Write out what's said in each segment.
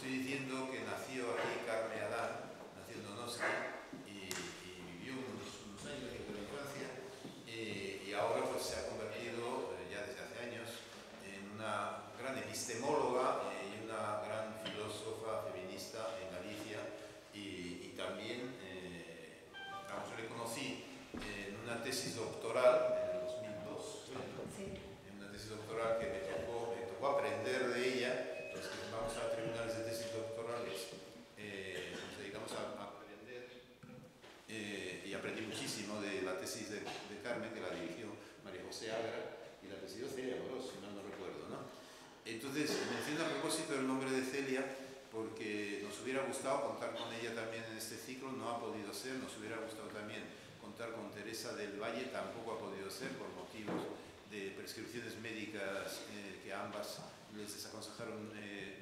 estoy diciendo que nació aquí Carme Adán, nació en Donosti y vivió unos años aquí en Francia y ahora pues se ha convertido ya desde hace años en una gran epistemóloga y una gran filósofa feminista en Galicia y también, vamos, yo le conocí en una tesis doctoral en el 2002, sí. En una tesis doctoral que me tocó aprender de ella. Los que vamos a tribunales de tesis doctorales nos dedicamos a aprender y aprendí muchísimo de la tesis de Carmen, que la dirigió María José Agra, y la presidió Celia Amorós, si mal no recuerdo, ¿no? Entonces, menciono a propósito el nombre de Celia porque nos hubiera gustado contar con ella también en este ciclo, no ha podido ser. Nos hubiera gustado también contar con Teresa del Valle, tampoco ha podido ser por motivos de prescripciones médicas que a ambas les desaconsejaron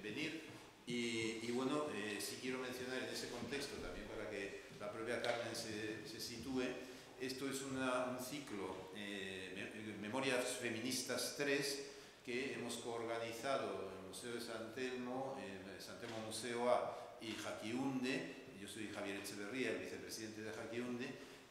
venir. Y bueno, sí quiero mencionar en ese contexto también para que la propia Carmen se sitúe. Esto es un ciclo, Memorias Feministas 3, que hemos coorganizado en el Museo de San Telmo Museo A y Jaquiunde. Yo soy Javier Echeverría, el vicepresidente de Jaquiunde,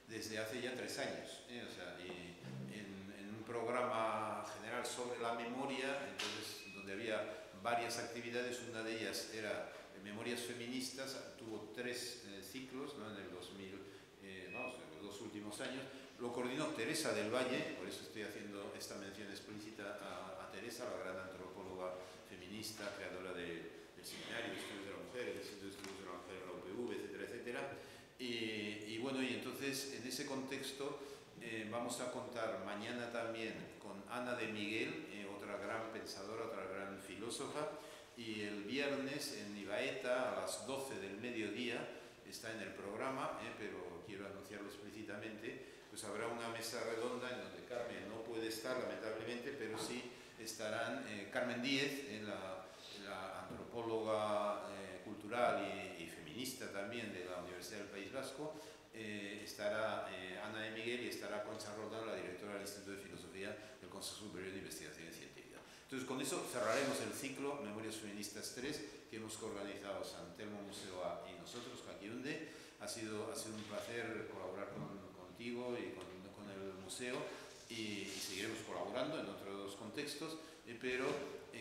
desde hace ya 3 años. O sea, en un programa general sobre la memoria, entonces, donde había varias actividades. Una de ellas era Memorias Feministas, tuvo 3 ciclos, ¿no? En el 2000, en los 2 últimos años. Lo coordinó Teresa del Valle, por eso estoy haciendo esta mención explícita a Teresa, la gran antropóloga feminista, creadora del Seminario de Estudios de la Mujer, del Centro de Estudios de la Mujer en la UPV, etcétera, etcétera. Y bueno, y entonces en ese contexto vamos a contar mañana también con Ana de Miguel, otra gran pensadora, otra gran filósofa, y el viernes en Ibaeta a las 12 del mediodía, está en el programa, pero quiero anunciarlo explícitamente, pues habrá una mesa redonda en donde Carmen no puede estar, lamentablemente, pero sí estarán Carmen Díez, la antropóloga cultural y feminista también de la Universidad del País Vasco, estará Ana de Miguel y estará Concha Roldán, la directora del Instituto de Filosofía del Consejo Superior de Investigación Científica. Entonces, con eso cerraremos el ciclo Memorias Feministas 3 que hemos organizado San Telmo Museo A y nosotros, Jaquiunde. Ha sido un placer colaborar contigo y con el museo y seguiremos colaborando en otros contextos, pero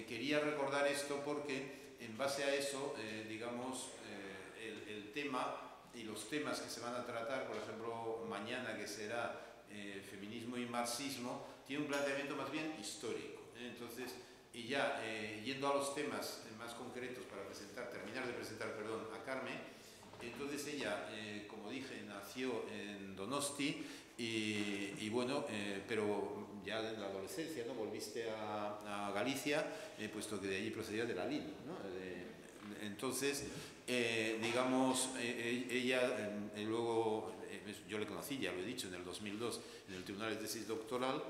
quería recordar esto porque en base a eso, digamos, el tema y los temas que se van a tratar, por ejemplo, mañana, que será feminismo y marxismo, tiene un planteamiento más bien histórico. Entonces, y ya yendo a los temas más concretos para terminar de presentar a Carmen. Entonces ella, como dije, nació en Donosti y bueno, pero ya en la adolescencia, ¿no? Volviste a Galicia, puesto que de allí procedía de la LIN, ¿no? Entonces, digamos, ella luego, yo le conocí, ya lo he dicho, en el 2002, en el Tribunal de Tesis Doctoral.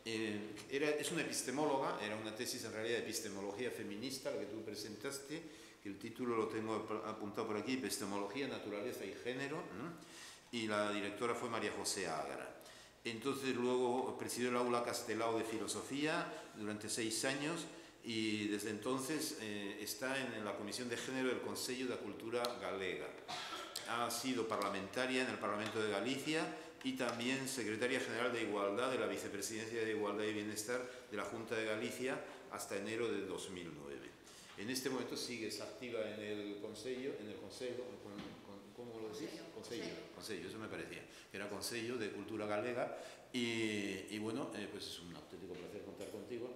Es una epistemóloga, era una tesis en realidad de epistemología feminista, la que tú presentaste, que el título lo tengo apuntado por aquí, Epistemología, Naturaleza y Género, ¿no? Y la directora fue María José Agra. Entonces luego presidió el Aula Castelao de Filosofía durante 6 años y desde entonces está en la Comisión de Género del Consello da Cultura Galega. Ha sido parlamentaria en el Parlamento de Galicia y también secretaria general de Igualdad de la Vicepresidencia de Igualdad y Bienestar de la Junta de Galicia hasta enero de 2009. En este momento sigues activa en el Consejo, ¿cómo lo decís? Consejo, eso me parecía, que era Consejo de Cultura Galega y bueno, pues es un auténtico placer contar contigo.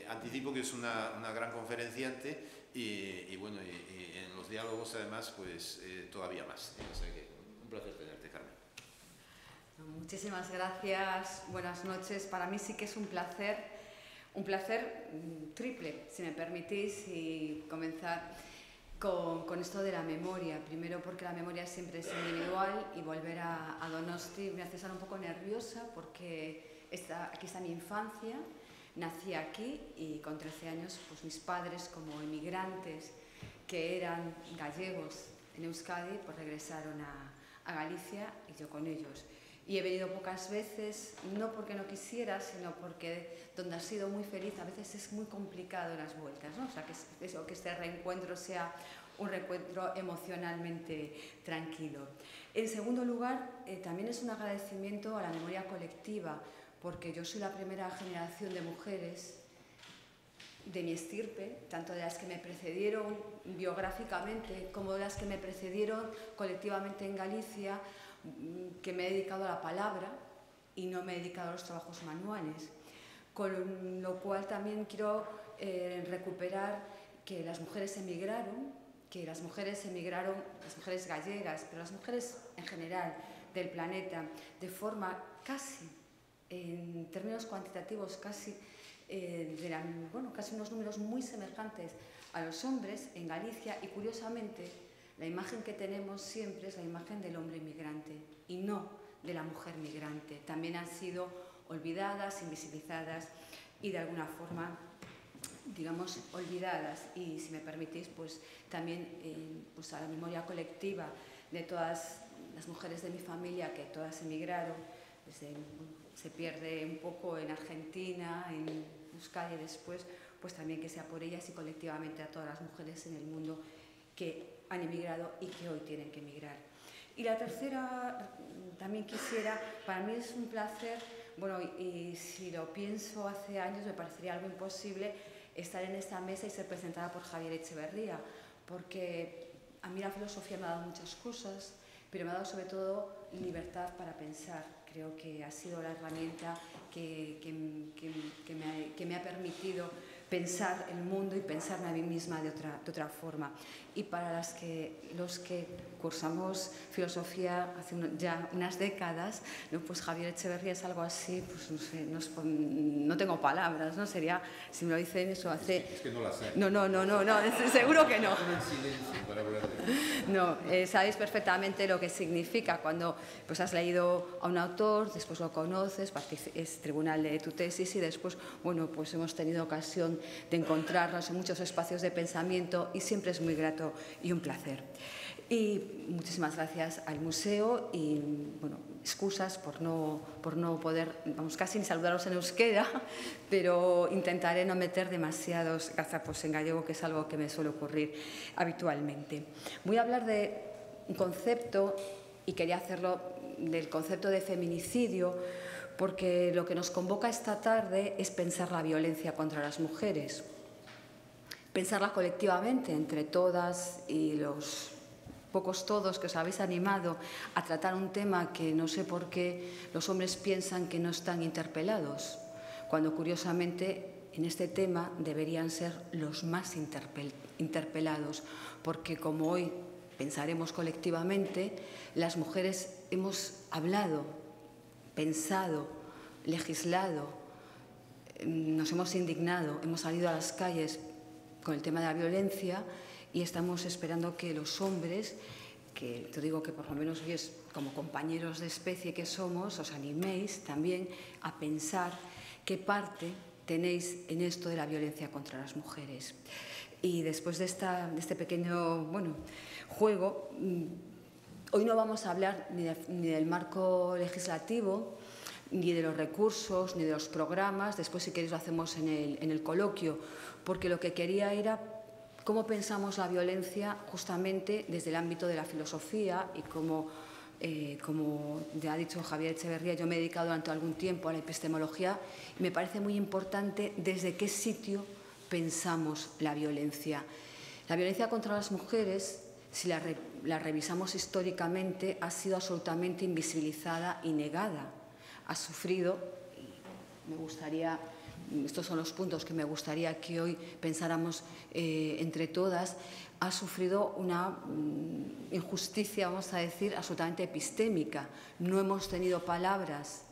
Anticipo que es una gran conferenciante y bueno, y en los diálogos además, pues todavía más. O sea que un placer tenerte, Carmen. Muchísimas gracias, buenas noches. Para mí sí que es un placer triple, si me permitís, y comenzar con esto de la memoria. Primero porque la memoria siempre es individual y volver a Donosti me hace estar un poco nerviosa porque aquí está mi infancia, nací aquí y con 13 años pues mis padres como emigrantes que eran gallegos en Euskadi pues regresaron a Galicia y yo con ellos. Y he venido pocas veces, no porque no quisiera, sino porque donde has sido muy feliz a veces es muy complicado las vueltas, ¿no? O sea, que este reencuentro sea un reencuentro emocionalmente tranquilo. En segundo lugar, también es un agradecimiento a la memoria colectiva, porque yo soy la primera generación de mujeres de mi estirpe, tanto de las que me precedieron biográficamente como de las que me precedieron colectivamente en Galicia, que me he dedicado a la palabra y no me he dedicado a los trabajos manuales. Con lo cual también quiero recuperar que las mujeres emigraron, las mujeres gallegas, pero las mujeres en general del planeta, de forma casi, en términos cuantitativos, casi unos números muy semejantes a los hombres en Galicia, y curiosamente la imagen que tenemos siempre es la imagen del hombre migrante y no de la mujer migrante. También han sido olvidadas, invisibilizadas y de alguna forma, digamos, olvidadas. Y si me permitís, pues también pues a la memoria colectiva de todas las mujeres de mi familia, que todas emigraron, se pierde un poco en Argentina, en Euskadi después, pues también que sea por ellas y colectivamente a todas las mujeres en el mundo que han emigrado y que hoy tienen que emigrar. Y la tercera, también quisiera, para mí es un placer, bueno, y si lo pienso hace años me parecería algo imposible estar en esta mesa y ser presentada por Javier Echeverría, porque a mí la filosofía me ha dado muchas cosas, pero me ha dado sobre todo libertad para pensar. Creo que ha sido la herramienta que me ha permitido pensar el mundo y pensarme a mí misma de otra forma. Y para los que cursamos filosofía hace ya unas décadas, ¿no? Pues Javier Echeverría es algo así, pues no sé, no tengo palabras, ¿no? Sería, si me lo dicen eso hace... Es que no la sé. No, seguro que no. En silencio para hablar de... No, sabéis perfectamente lo que significa cuando pues, has leído a un autor, después lo conoces, es tribunal de tu tesis y después, bueno, pues hemos tenido ocasión de encontrarnos en muchos espacios de pensamiento y siempre es muy grato y un placer. Y muchísimas gracias al museo y, bueno, excusas por no poder, vamos, casi ni saludaros en euskera, pero intentaré no meter demasiados gazapos en gallego, que es algo que me suele ocurrir habitualmente. Voy a hablar de un concepto y quería hacerlo del concepto de feminicidio, porque lo que nos convoca esta tarde es pensar la violencia contra las mujeres, pensarla colectivamente entre todas y los pocos todos que os habéis animado a tratar un tema que no sé por qué los hombres piensan que no están interpelados, cuando curiosamente en este tema deberían ser los más interpelados, porque como hoy pensaremos colectivamente, las mujeres hemos hablado, pensado, legislado, nos hemos indignado, hemos salido a las calles con el tema de la violencia y estamos esperando que los hombres, que te digo que por lo menos hoy es como compañeros de especie que somos, os animéis también a pensar qué parte tenéis en esto de la violencia contra las mujeres. Y después de este pequeño juego, hoy no vamos a hablar ni del marco legislativo, ni de los recursos, ni de los programas. Después, si queréis, lo hacemos en el coloquio, porque lo que quería era cómo pensamos la violencia justamente desde el ámbito de la filosofía y como ya ha dicho Javier Echeverría, yo me he dedicado durante algún tiempo a la epistemología y me parece muy importante desde qué sitio pensamos la violencia. La violencia contra las mujeres, si la revisamos históricamente, ha sido absolutamente invisibilizada y negada. Ha sufrido, y me gustaría, estos son los puntos que me gustaría que hoy pensáramos entre todas, ha sufrido una injusticia, vamos a decir, absolutamente epistémica. No hemos tenido palabras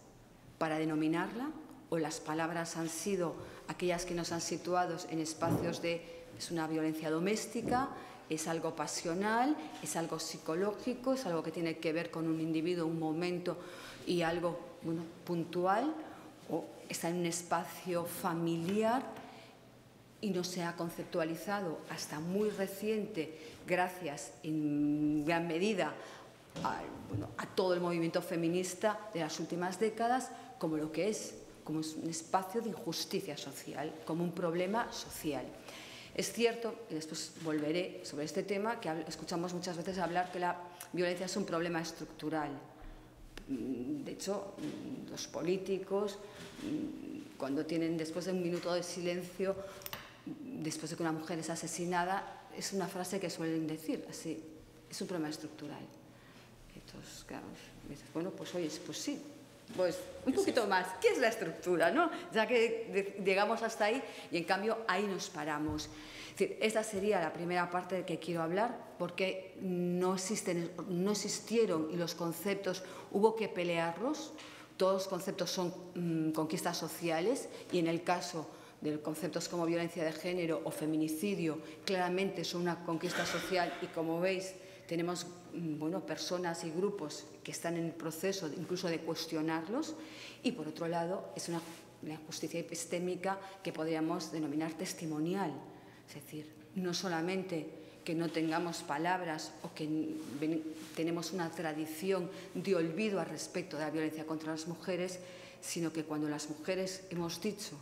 para denominarla, o las palabras han sido aquellas que nos han situado en espacios de es una violencia doméstica, es algo pasional, es algo psicológico, es algo que tiene que ver con un individuo, un momento y algo puntual, o está en un espacio familiar y no se ha conceptualizado hasta muy reciente, gracias en gran medida a todo el movimiento feminista de las últimas décadas, como lo que es, como un espacio de injusticia social, como un problema social. Es cierto, y después volveré sobre este tema, que escuchamos muchas veces hablar que la violencia es un problema estructural. De hecho, los políticos, cuando tienen, después de un minuto de silencio, después de que una mujer es asesinada, es una frase que suelen decir así, es un problema estructural. Entonces, claro, dices, bueno, pues oye, pues sí, pues un poquito más. ¿Qué es la estructura, no? Ya que llegamos hasta ahí y en cambio ahí nos paramos. Es decir, esta sería la primera parte de que quiero hablar, porque no existieron y los conceptos hubo que pelearlos. Todos los conceptos son conquistas sociales y en el caso de conceptos como violencia de género o feminicidio, claramente son una conquista social y, como veis, tenemos personas y grupos que están en el proceso incluso de cuestionarlos, y por otro lado es una justicia epistémica que podríamos denominar testimonial, es decir, no solamente que no tengamos palabras o que tenemos una tradición de olvido al respecto de la violencia contra las mujeres, sino que cuando las mujeres hemos dicho,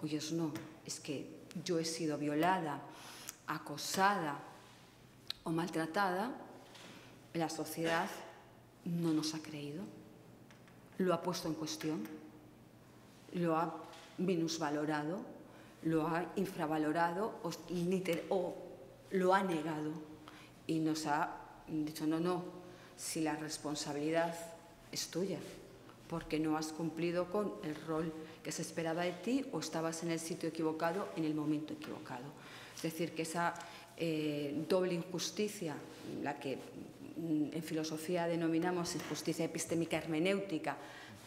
oye, no, es que yo he sido violada, acosada o maltratada, la sociedad no nos ha creído, lo ha puesto en cuestión, lo ha minusvalorado, lo ha infravalorado o lo ha negado y nos ha dicho, no, si la responsabilidad es tuya, porque no has cumplido con el rol que se esperaba de ti o estabas en el sitio equivocado en el momento equivocado. Es decir, que esa doble injusticia, la que en filosofía denominamos injusticia epistémica hermenéutica,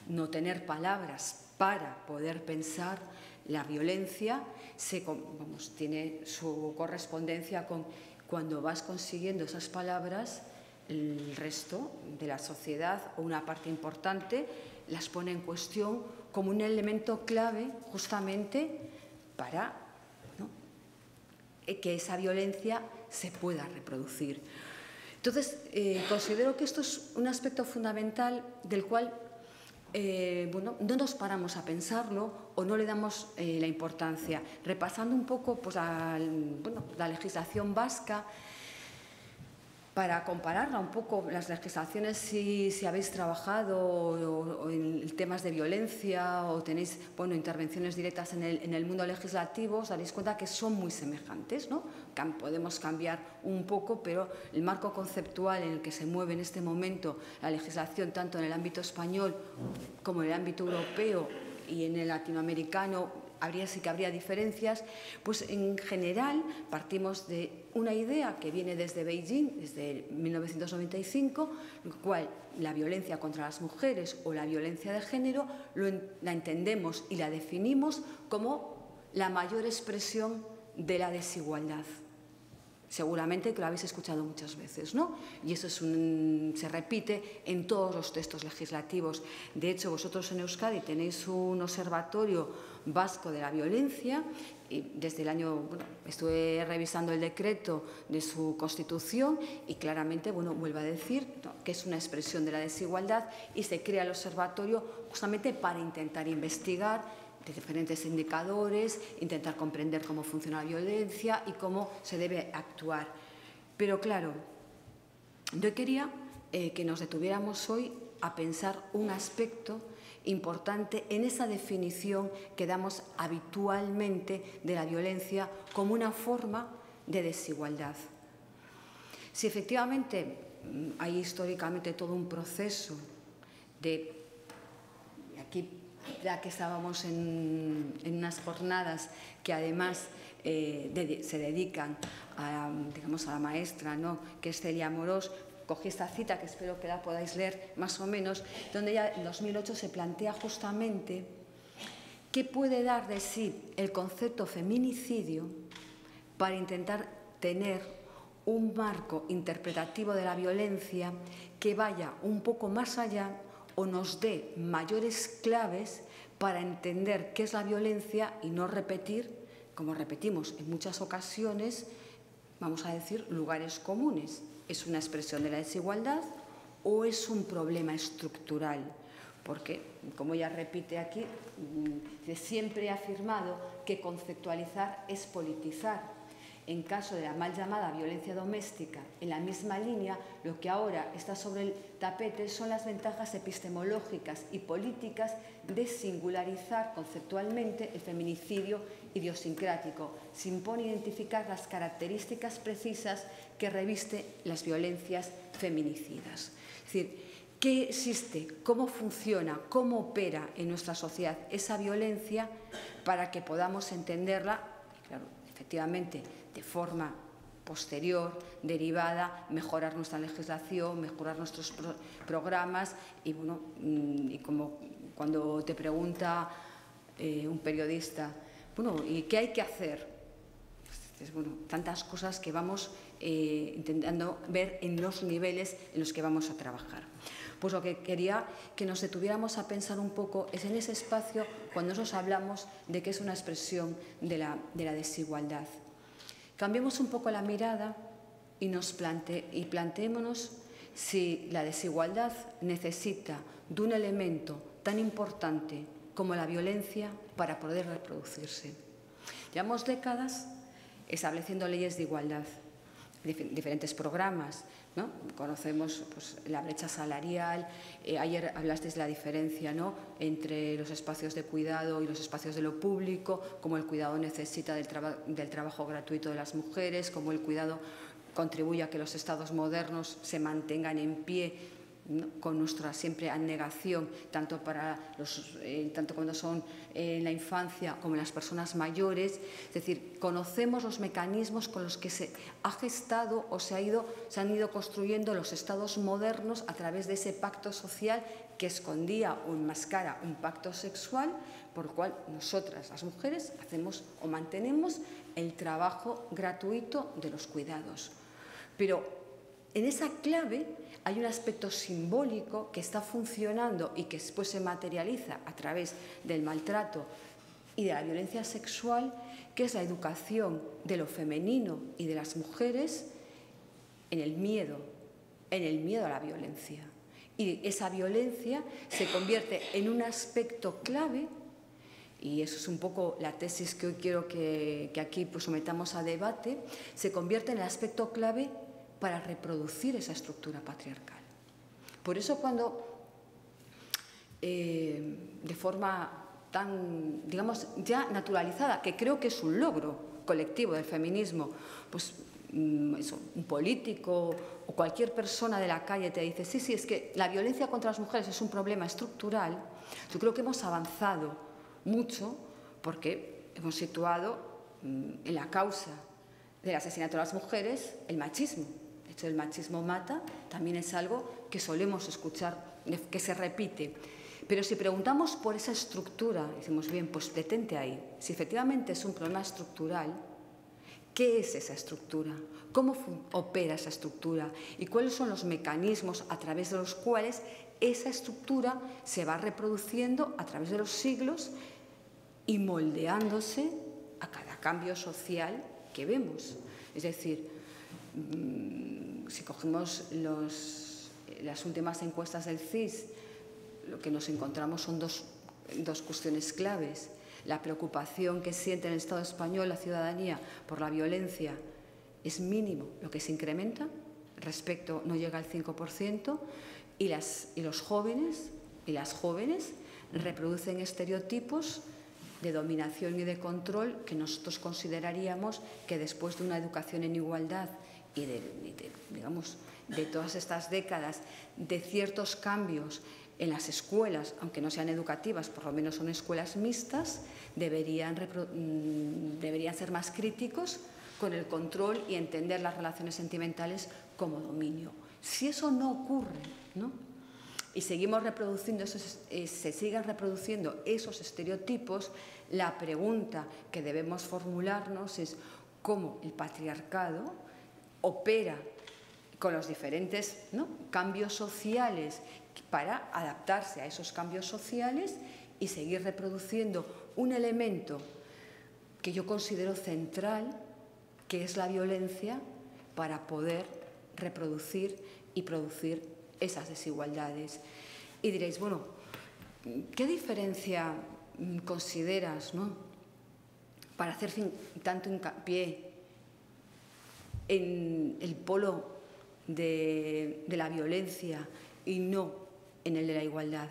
no tener palabras para poder pensar la violencia, tiene su correspondencia con cuando vas consiguiendo esas palabras, el resto de la sociedad o una parte importante las pone en cuestión como un elemento clave justamente para que esa violencia se pueda reproducir. Entonces, considero que esto es un aspecto fundamental del cual no nos paramos a pensarlo o no le damos la importancia. Repasando un poco pues, la legislación vasca, para compararla un poco, las legislaciones, si habéis trabajado o en temas de violencia o tenéis intervenciones directas en el mundo legislativo, os daréis cuenta que son muy semejantes, ¿no? Podemos cambiar un poco, pero el marco conceptual en el que se mueve en este momento la legislación, tanto en el ámbito español como en el ámbito europeo y en el latinoamericano, sí que habría diferencias, pues en general partimos de una idea que viene desde Beijing, desde 1995, en la cual la violencia contra las mujeres o la violencia de género la entendemos y la definimos como la mayor expresión de la desigualdad. Seguramente que lo habéis escuchado muchas veces, ¿no? Y eso se repite en todos los textos legislativos. De hecho, vosotros en Euskadi tenéis un observatorio vasco de la violencia y desde el año, estuve revisando el decreto de su constitución y claramente, vuelvo a decir que es una expresión de la desigualdad y se crea el observatorio justamente para intentar investigar de diferentes indicadores, intentar comprender cómo funciona la violencia y cómo se debe actuar. Pero claro, yo quería que nos detuviéramos hoy a pensar un aspecto importante en esa definición que damos habitualmente de la violencia como una forma de desigualdad. Si efectivamente hay históricamente todo un proceso de, aquí ya que estábamos en unas jornadas que además se dedican a la maestra, ¿no?, que es Celia Amorós, cogí esta cita que espero que la podáis leer más o menos, donde ella en 2008 se plantea justamente qué puede dar de sí el concepto feminicidio para intentar tener un marco interpretativo de la violencia que vaya un poco más allá o nos dé mayores claves para entender qué es la violencia y no repetir, como repetimos en muchas ocasiones, vamos a decir, lugares comunes. ¿Es una expresión de la desigualdad o es un problema estructural? Porque, como ella repite aquí, siempre he afirmado que conceptualizar es politizar. en caso de la mal llamada violencia doméstica. En la misma línea, lo que ahora está sobre el tapete son las ventajas epistemológicas y políticas de singularizar conceptualmente el feminicidio idiosincrático. Se impone identificar las características precisas que revisten las violencias feminicidas. Es decir, ¿qué existe? ¿Cómo funciona? ¿Cómo opera en nuestra sociedad esa violencia para que podamos entenderla? Claro, efectivamente, de forma posterior, derivada, mejorar nuestra legislación, mejorar nuestros programas y, bueno, y como cuando te pregunta un periodista, bueno, ¿y qué hay que hacer? Pues, bueno, tantas cosas que vamos intentando ver en los niveles en los que vamos a trabajar. Pues lo que quería que nos detuviéramos a pensar un poco es en ese espacio cuando nosotros hablamos de que es una expresión de la desigualdad. Cambiemos un poco la mirada y planteémonos si la desigualdad necesita de un elemento tan importante como la violencia para poder reproducirse. Llevamos décadas estableciendo leyes de igualdad, diferentes programas, ¿no? Conocemos pues, la brecha salarial, ayer hablasteis de la diferencia, ¿no?, entre los espacios de cuidado y los espacios de lo público, cómo el cuidado necesita del trabajo gratuito de las mujeres, cómo el cuidado contribuye a que los estados modernos se mantengan en pie, ¿no?, con nuestra siempre abnegación, tanto cuando son en la infancia como en las personas mayores. Es decir, conocemos los mecanismos con los que se ha gestado o se han ido construyendo los estados modernos a través de ese pacto social que escondía o enmascara un pacto sexual, por el cual nosotras, las mujeres, hacemos o mantenemos el trabajo gratuito de los cuidados. Pero en esa clave hay un aspecto simbólico que está funcionando y que después se materializa a través del maltrato y de la violencia sexual, que es la educación de lo femenino y de las mujeres en el miedo a la violencia. Y esa violencia se convierte en un aspecto clave, y eso es un poco la tesis que hoy quiero que aquí pues sometamos a debate, se convierte en el aspecto clave para reproducir esa estructura patriarcal. Por eso cuando de forma tan, digamos, ya naturalizada, que creo que es un logro colectivo del feminismo, pues un político o cualquier persona de la calle te dice, sí, es que la violencia contra las mujeres es un problema estructural, yo creo que hemos avanzado mucho porque hemos situado en la causa del asesinato de las mujeres el machismo. De hecho, el machismo mata también es algo que solemos escuchar, que se repite. Pero si preguntamos por esa estructura, decimos, bien, pues detente ahí. Si efectivamente es un problema estructural, ¿qué es esa estructura? ¿Cómo opera esa estructura? ¿Y cuáles son los mecanismos a través de los cuales esa estructura se va reproduciendo a través de los siglos y moldeándose a cada cambio social que vemos? Es decir, si cogemos las últimas encuestas del CIS, lo que nos encontramos son dos cuestiones claves. La preocupación que siente en el Estado español la ciudadanía por la violencia es mínimo, lo que se incrementa, respecto no llega al 5%, y los jóvenes y las jóvenes reproducen estereotipos de dominación y de control que nosotros consideraríamos que después de una educación en igualdad y de todas estas décadas de ciertos cambios en las escuelas, aunque no sean educativas, por lo menos son escuelas mixtas, deberían ser más críticos con el control y entender las relaciones sentimentales como dominio. Si eso no ocurre, ¿no?, y seguimos reproduciendo se siguen reproduciendo esos estereotipos, la pregunta que debemos formularnos es cómo el patriarcado opera con los diferentes, ¿no?, cambios sociales para adaptarse a esos cambios sociales y seguir reproduciendo un elemento que yo considero central, que es la violencia, para poder reproducir y producir esas desigualdades. Y diréis, bueno, ¿qué diferencia consideras, ¿no?, para hacer tanto hincapié en el polo de la violencia y no en el de la igualdad.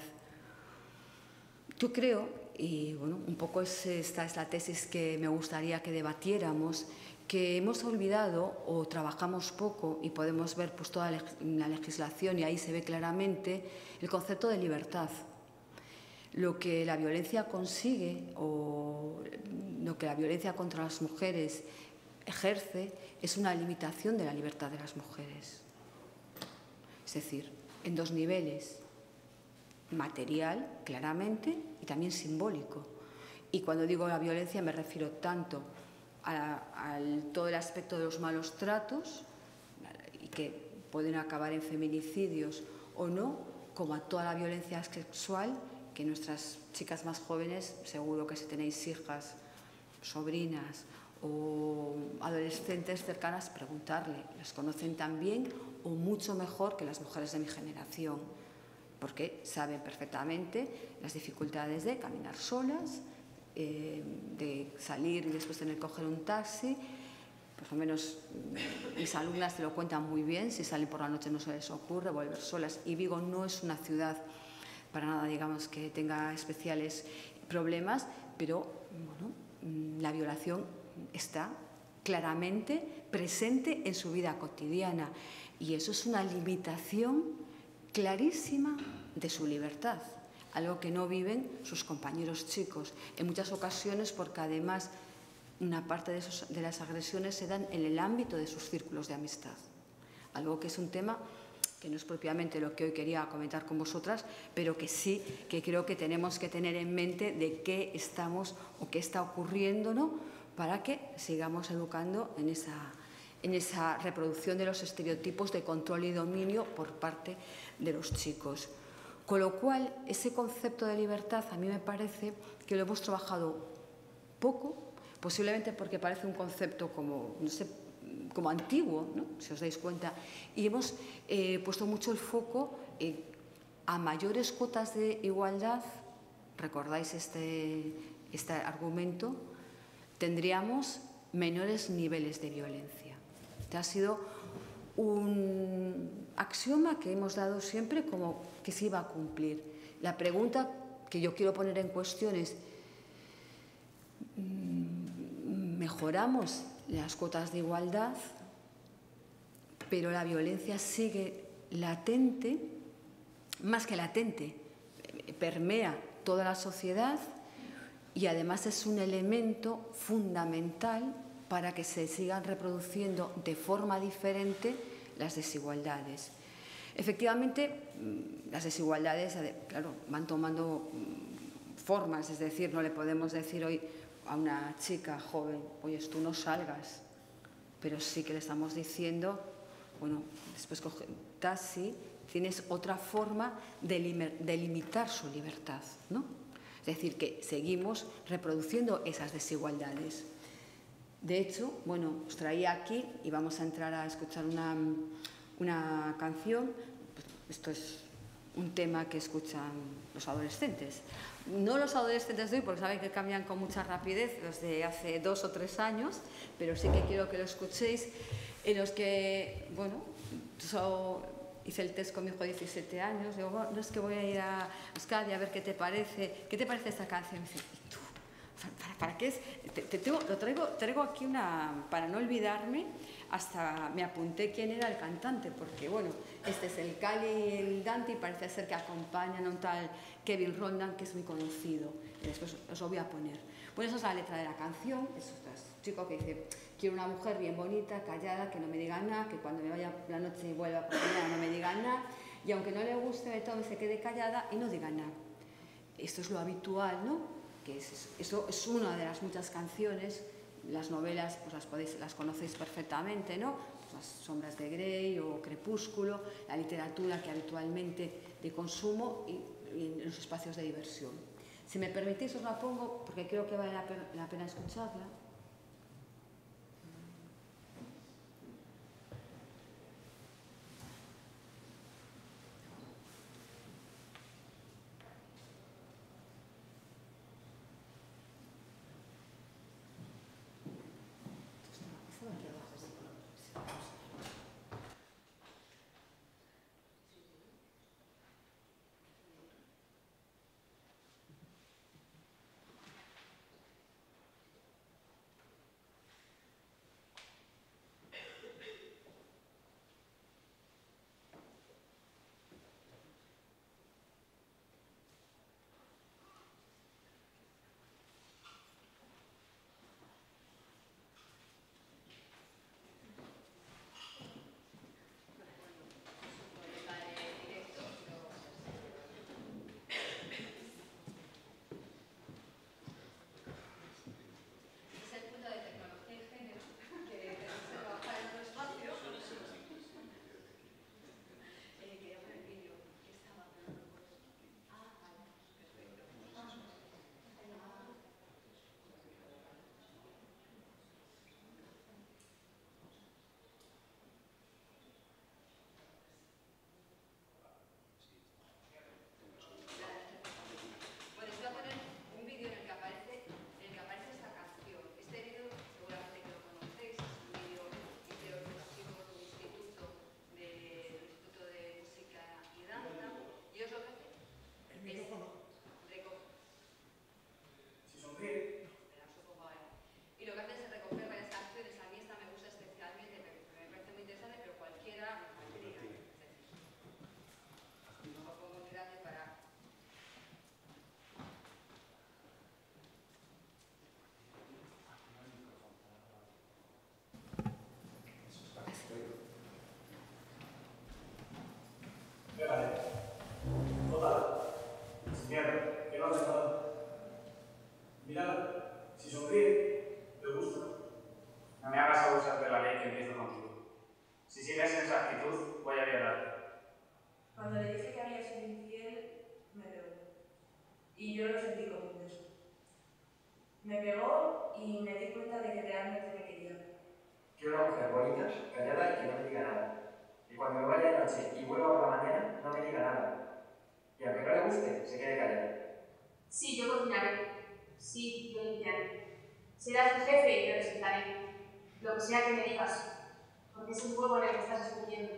Yo creo, y bueno, un poco esta es la tesis que me gustaría que debatiéramos, que hemos olvidado o trabajamos poco, y podemos ver pues toda la legislación y ahí se ve claramente el concepto de libertad. Lo que la violencia consigue o lo que la violencia contra las mujeres ejerce es una limitación de la libertad de las mujeres. Es decir, en dos niveles, material, claramente, y también simbólico. Y cuando digo la violencia me refiero tanto a todo el aspecto de los malos tratos, y que pueden acabar en feminicidios o no, como a toda la violencia sexual, que nuestras chicas más jóvenes, seguro que si tenéis hijas, sobrinas o adolescentes cercanas, preguntarle, ¿las conocen tan bien o mucho mejor que las mujeres de mi generación? Porque saben perfectamente las dificultades de caminar solas, de salir y después tener que coger un taxi. Por lo menos mis alumnas te lo cuentan muy bien, si salen por la noche no se les ocurre volver solas. Y Vigo no es una ciudad para nada, digamos, que tenga especiales problemas, pero bueno, la violación está claramente presente en su vida cotidiana y eso es una limitación clarísima de su libertad, algo que no viven sus compañeros chicos, en muchas ocasiones porque además una parte de las agresiones se dan en el ámbito de sus círculos de amistad, algo que es un tema que no es propiamente lo que hoy quería comentar con vosotras, pero que sí que creo que tenemos que tener en mente de qué estamos o qué está ocurriendo, ¿no?, para que sigamos educando en esa reproducción de los estereotipos de control y dominio por parte de los chicos. Con lo cual, ese concepto de libertad a mí me parece que lo hemos trabajado poco, posiblemente porque parece un concepto como, no sé, como antiguo, ¿no?, si os dais cuenta, y hemos puesto mucho el foco a mayores cuotas de igualdad. ¿Recordáis este argumento? Tendríamos menores niveles de violencia. Este ha sido un axioma que hemos dado siempre como que se iba a cumplir. La pregunta que yo quiero poner en cuestión es: ¿mejoramos las cuotas de igualdad, pero la violencia sigue latente? Más que latente, permea toda la sociedad y además es un elemento fundamental para que se sigan reproduciendo de forma diferente las desigualdades. Efectivamente, las desigualdades, claro, van tomando formas, es decir, no le podemos decir hoy a una chica joven, oye, tú no salgas, pero sí que le estamos diciendo, bueno, después coge un taxi, tienes otra forma de limitar su libertad, ¿no? Es decir, que seguimos reproduciendo esas desigualdades. De hecho, bueno, os traía aquí y vamos a entrar a escuchar una canción. Esto es un tema que escuchan los adolescentes. No los adolescentes de hoy, porque saben que cambian con mucha rapidez, los de hace 2 o 3 años, pero sí que quiero que lo escuchéis, en los que, bueno, hice el test con mi hijo de 17 años, digo, bueno, no es que voy a ir a Euskadi a ver qué te parece esta canción. Y me dice, ¿y tú? ¿Para qué es? Traigo aquí para no olvidarme, hasta me apunté quién era el cantante, porque bueno, este es el Cali y el Dante y parece ser que acompañan a un tal Kevin Rondan, que es muy conocido, y después os lo voy a poner. Bueno, esa es la letra de la canción, es un chico que dice, quiero una mujer bien bonita, callada, que no me diga nada, que cuando me vaya la noche y vuelva por la mañana no me diga nada, y aunque no le guste de todo, se quede callada y no diga nada. Esto es lo habitual, ¿no? Que eso es una de las muchas canciones. Las novelas pues las conocéis perfectamente, ¿no? Pues Las sombras de Grey o Crepúsculo, la literatura que habitualmente de consumo y en los espacios de diversión. Si me permitís os la pongo porque creo que vale la pena escucharla. Mírala, si sonríe, te gusta. No me hagas abusar de la ley que empiezo contigo. Si sigues en esa actitud, voy a violarte. Cuando le dije que había sido infiel, me pegó. Y yo lo sentí como un beso. Me pegó y me di cuenta de que realmente me quería. Quiero una mujer bonita, callada y que no me diga nada. Y cuando me vaya de noche y vuelva por la mañana, no me diga nada. Y aunque no le guste, se quede callada. Sí, yo cocinaré. Sí, yo limpiaré. Serás mi jefe y te respetaré. Lo que sea que me digas, porque es un fuego en el que estás escupiendo.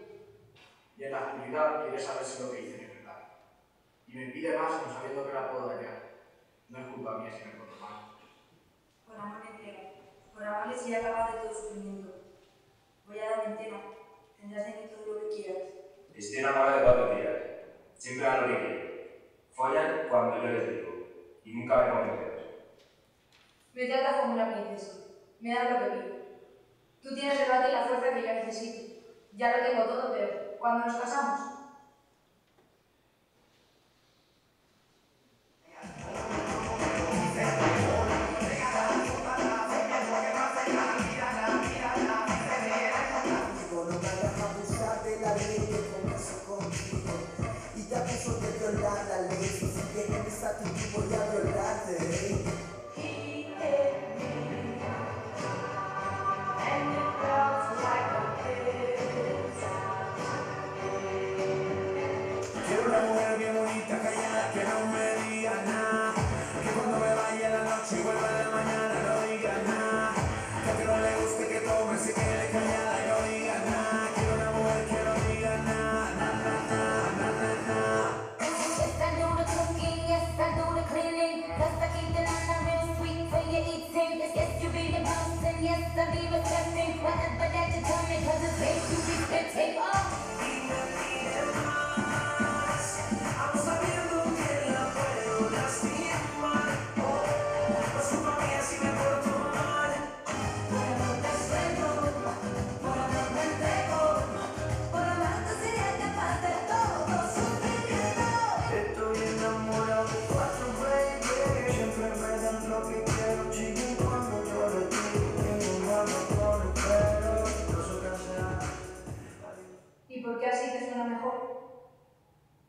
Y en la oscuridad quiere saber si lo que dicen es verdad. Y me pide más no sabiendo que la puedo dañar. No es culpa mía si me porto mal. Por amor me entrego. Por amor les iré a acabar de todo sufrimiento. Voy a darme entera. Tendrás de mí todo lo que quieras. Estoy enamorada de Pablo Díaz. Siempre da lo que quiere. Follan cuando yo les digo. Y nunca me ponen pedos. Me tratas como una princesa. Me das lo que pido. Tú tienes el valor y la fuerza que yo necesito. Ya lo tengo todo, pero cuando nos casamos, ¿y por qué así te suena mejor?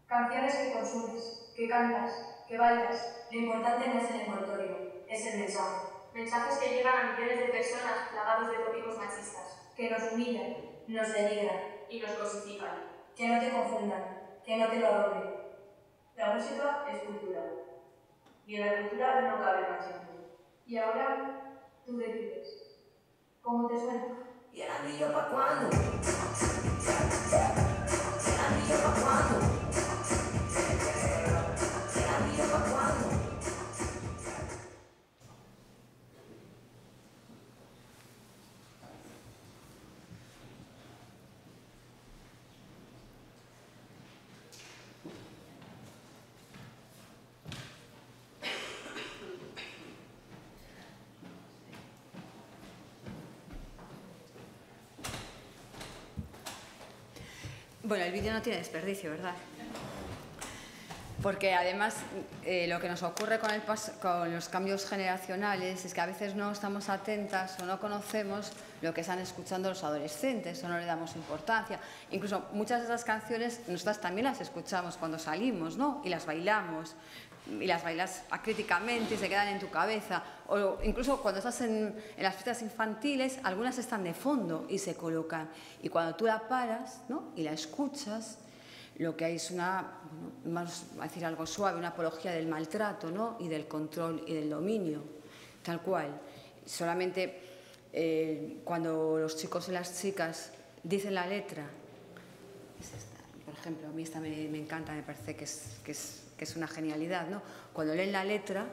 Canciones que consumes, que cantas, que bailas. Lo importante no es el envoltorio, es el mensaje. Mensajes que llegan a millones de personas plagados de tópicos machistas. Que nos humillan, nos denigran y nos cosifican. Que no te confundan, que no te lo adobren. La música es cultura. Y en la cultura no cabe el machismo. Y ahora, tú decides. ¿Cómo te suena? ¿Y el anillo pa' cuándo? ¿El anillo pa' cuándo? ¿El anillo pa' cuándo? Bueno, el vídeo no tiene desperdicio, ¿verdad? Porque además lo que nos ocurre con los cambios generacionales es que a veces no estamos atentas o no conocemos lo que están escuchando los adolescentes o no le damos importancia. Incluso muchas de esas canciones nosotras también las escuchamos cuando salimos, ¿no? Y las bailamos acríticamente y se quedan en tu cabeza. O incluso cuando estás en las fiestas infantiles, algunas están de fondo y se colocan. Y cuando tú la paras, ¿no? Y la escuchas, lo que hay es vamos a decir algo suave, una apología del maltrato, ¿no? Y del control y del dominio, tal cual. Solamente cuando los chicos y las chicas dicen la letra, por ejemplo, a mí esta me encanta, me parece que es una genialidad, ¿no? Cuando leen la letra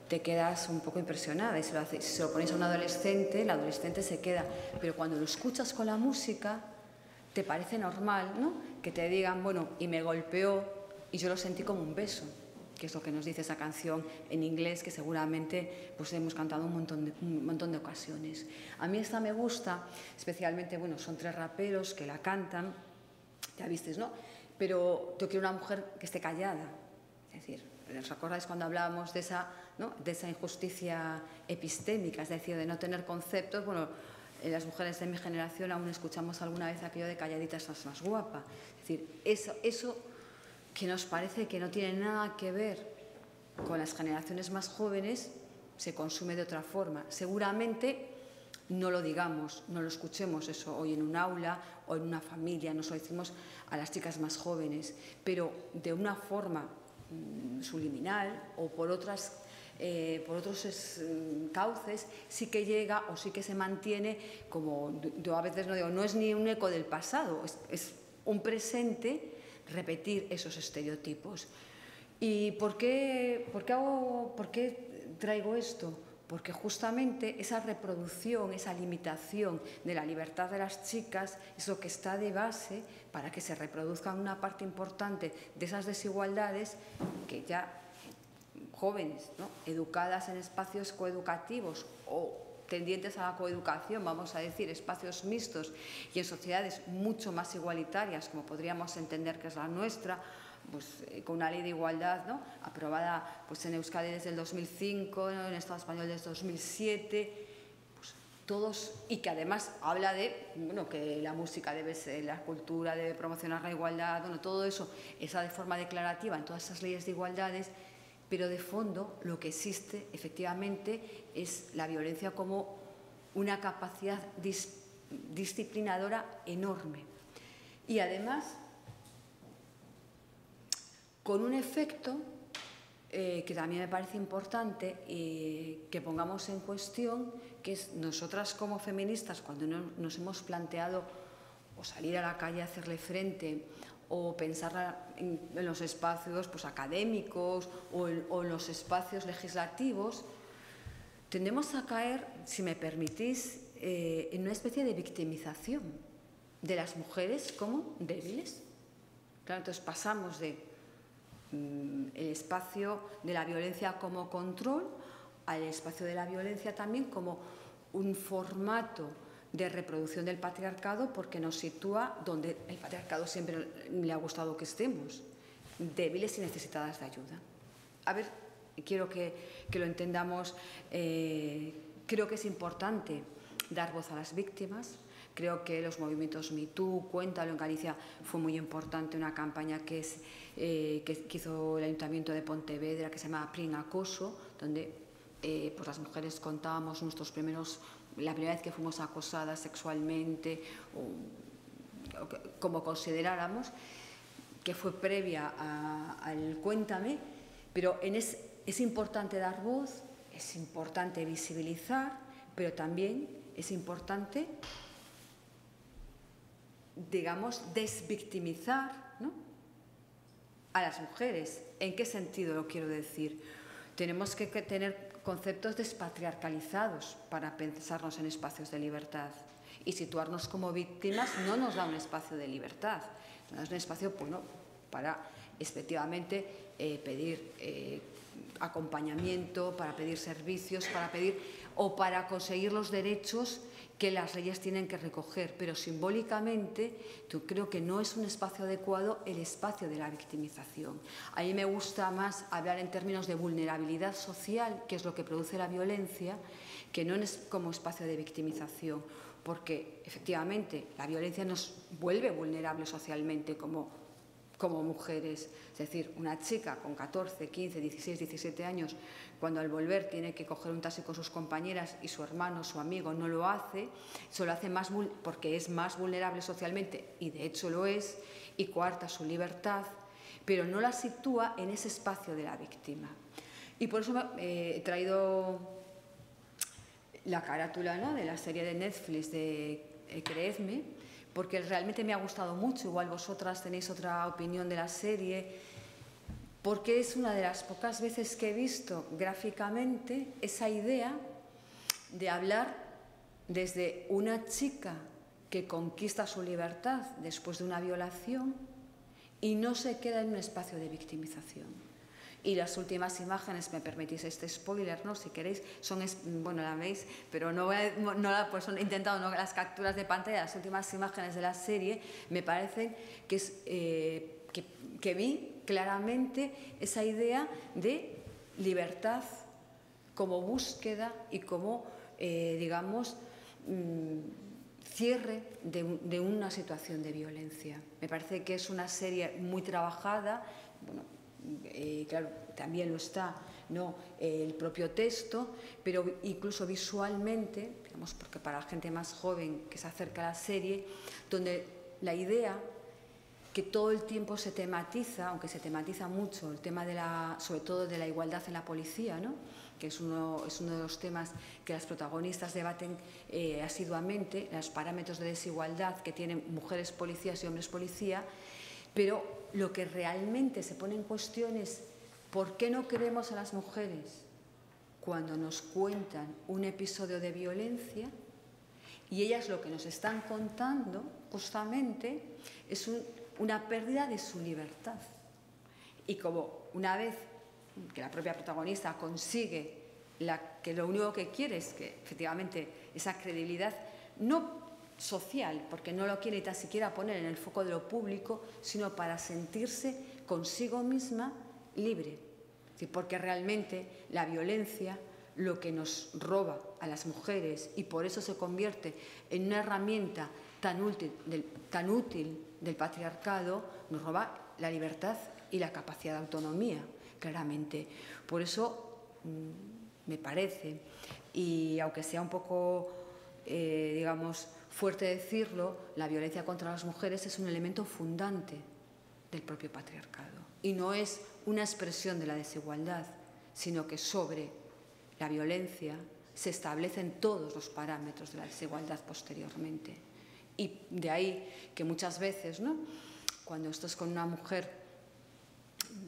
te quedas un poco impresionada y si se lo pones a un adolescente, el adolescente se queda, pero cuando lo escuchas con la música te parece normal, ¿no? Que te digan, bueno, y me golpeó y yo lo sentí como un beso, que es lo que nos dice esa canción en inglés que seguramente pues hemos cantado un montón de ocasiones. A mí esta me gusta, especialmente, bueno, son 3 raperos que la cantan, ya visteis, ¿no? Pero yo quiero una mujer que esté callada, es decir, ¿os acordáis cuando hablábamos de esa ¿no?, de esa injusticia epistémica, es decir, de no tener conceptos. Bueno, las mujeres de mi generación aún escuchamos alguna vez aquello de calladita estás más guapa. Es decir, eso que nos parece que no tiene nada que ver con las generaciones más jóvenes, se consume de otra forma. Seguramente no lo digamos, no lo escuchemos eso hoy en un aula o en una familia, nos lo decimos a las chicas más jóvenes, pero de una forma subliminal o por otros cauces sí que llega o sí que se mantiene, como yo a veces no digo, no es ni un eco del pasado, es un presente repetir esos estereotipos. ¿Y por qué traigo esto? Porque justamente esa reproducción, esa limitación de la libertad de las chicas es lo que está de base para que se reproduzcan una parte importante de esas desigualdades que ya jóvenes, ¿no?, educadas en espacios coeducativos o tendientes a la coeducación, vamos a decir, espacios mixtos y en sociedades mucho más igualitarias, como podríamos entender que es la nuestra, pues, con una ley de igualdad, ¿no?, aprobada pues, en Euskadi desde el 2005, ¿no?, en el Estado español desde 2007, pues, todos, y que además habla de, bueno, que la música debe ser, la cultura debe promocionar la igualdad, bueno, todo eso esa de forma declarativa en todas esas leyes de igualdades, pero de fondo lo que existe efectivamente es la violencia como una capacidad disciplinadora enorme. Y además, con un efecto que también me parece importante que pongamos en cuestión, que es nosotras como feministas, cuando nos hemos planteado o salir a la calle a hacerle frente o pensar en los espacios pues, académicos o en los espacios legislativos, tendemos a caer, si me permitís, en una especie de victimización de las mujeres como débiles. Claro, entonces pasamos de el espacio de la violencia como control al espacio de la violencia también como un formato de reproducción del patriarcado, porque nos sitúa donde el patriarcado siempre le ha gustado que estemos, débiles y necesitadas de ayuda. A ver, quiero que lo entendamos. Creo que es importante dar voz a las víctimas. Creo que los movimientos Me Too, Cuéntalo, en Galicia fue muy importante una campaña que hizo el Ayuntamiento de Pontevedra, que se llama Prin Acoso, donde pues las mujeres contábamos la primera vez que fuimos acosadas sexualmente, o como consideráramos, que fue previa al Cuéntame, pero es importante dar voz, es importante visibilizar, pero también es importante, digamos, desvictimizar, ¿no?, a las mujeres. ¿En qué sentido lo quiero decir? Tenemos que tener conceptos despatriarcalizados para pensarnos en espacios de libertad, y situarnos como víctimas no nos da un espacio de libertad, nos da un espacio, bueno, para efectivamente pedir acompañamiento, para pedir servicios, para conseguir los derechos que las leyes tienen que recoger, pero simbólicamente yo creo que no es un espacio adecuado el espacio de la victimización. A mí me gusta más hablar en términos de vulnerabilidad social, que es lo que produce la violencia, que no es como espacio de victimización, porque efectivamente la violencia nos vuelve vulnerables socialmente como mujeres. Es decir, una chica con 14, 15, 16, 17 años, cuando al volver tiene que coger un taxi con sus compañeras y su hermano, su amigo, no lo hace, se lo hace porque es más vulnerable socialmente, y de hecho lo es, y coarta su libertad, pero no la sitúa en ese espacio de la víctima. Y por eso he traído la carátula, ¿no?, de la serie de Netflix de Creedme, porque realmente me ha gustado mucho. Igual vosotras tenéis otra opinión de la serie, porque es una de las pocas veces que he visto gráficamente esa idea de hablar desde una chica que conquista su libertad después de una violación y no se queda en un espacio de victimización. Y las últimas imágenes, me permitís este spoiler, ¿no?, si queréis, bueno, la veis, pero pues he intentado no las capturas de pantalla. Las últimas imágenes de la serie me parecen que vi claramente esa idea de libertad como búsqueda y como, digamos, cierre de una situación de violencia. Me parece que es una serie muy trabajada, bueno, claro, también lo está, ¿no?, el propio texto, pero incluso visualmente, digamos, porque para la gente más joven que se acerca a la serie, donde la idea que todo el tiempo se tematiza, aunque se tematiza mucho el tema sobre todo de la igualdad en la policía, ¿no?, que es uno de los temas que las protagonistas debaten asiduamente, los parámetros de desigualdad que tienen mujeres policías y hombres policía, pero lo que realmente se pone en cuestión es ¿por qué no creemos a las mujeres cuando nos cuentan un episodio de violencia? Y ellas lo que nos están contando justamente es una pérdida de su libertad. Y como una vez que la propia protagonista consigue que lo único que quiere es que efectivamente esa credibilidad no social, porque no lo quiere ni tan siquiera poner en el foco de lo público, sino para sentirse consigo misma libre. Porque realmente la violencia lo que nos roba a las mujeres, y por eso se convierte en una herramienta tan útil del patriarcado, nos roba la libertad y la capacidad de autonomía, claramente. Por eso me parece, y aunque sea un poco, digamos, fuerte decirlo, la violencia contra las mujeres es un elemento fundante del propio patriarcado y no es una expresión de la desigualdad, sino que sobre la violencia se establecen todos los parámetros de la desigualdad posteriormente. Y de ahí que muchas veces, ¿no?, cuando estás con una mujer,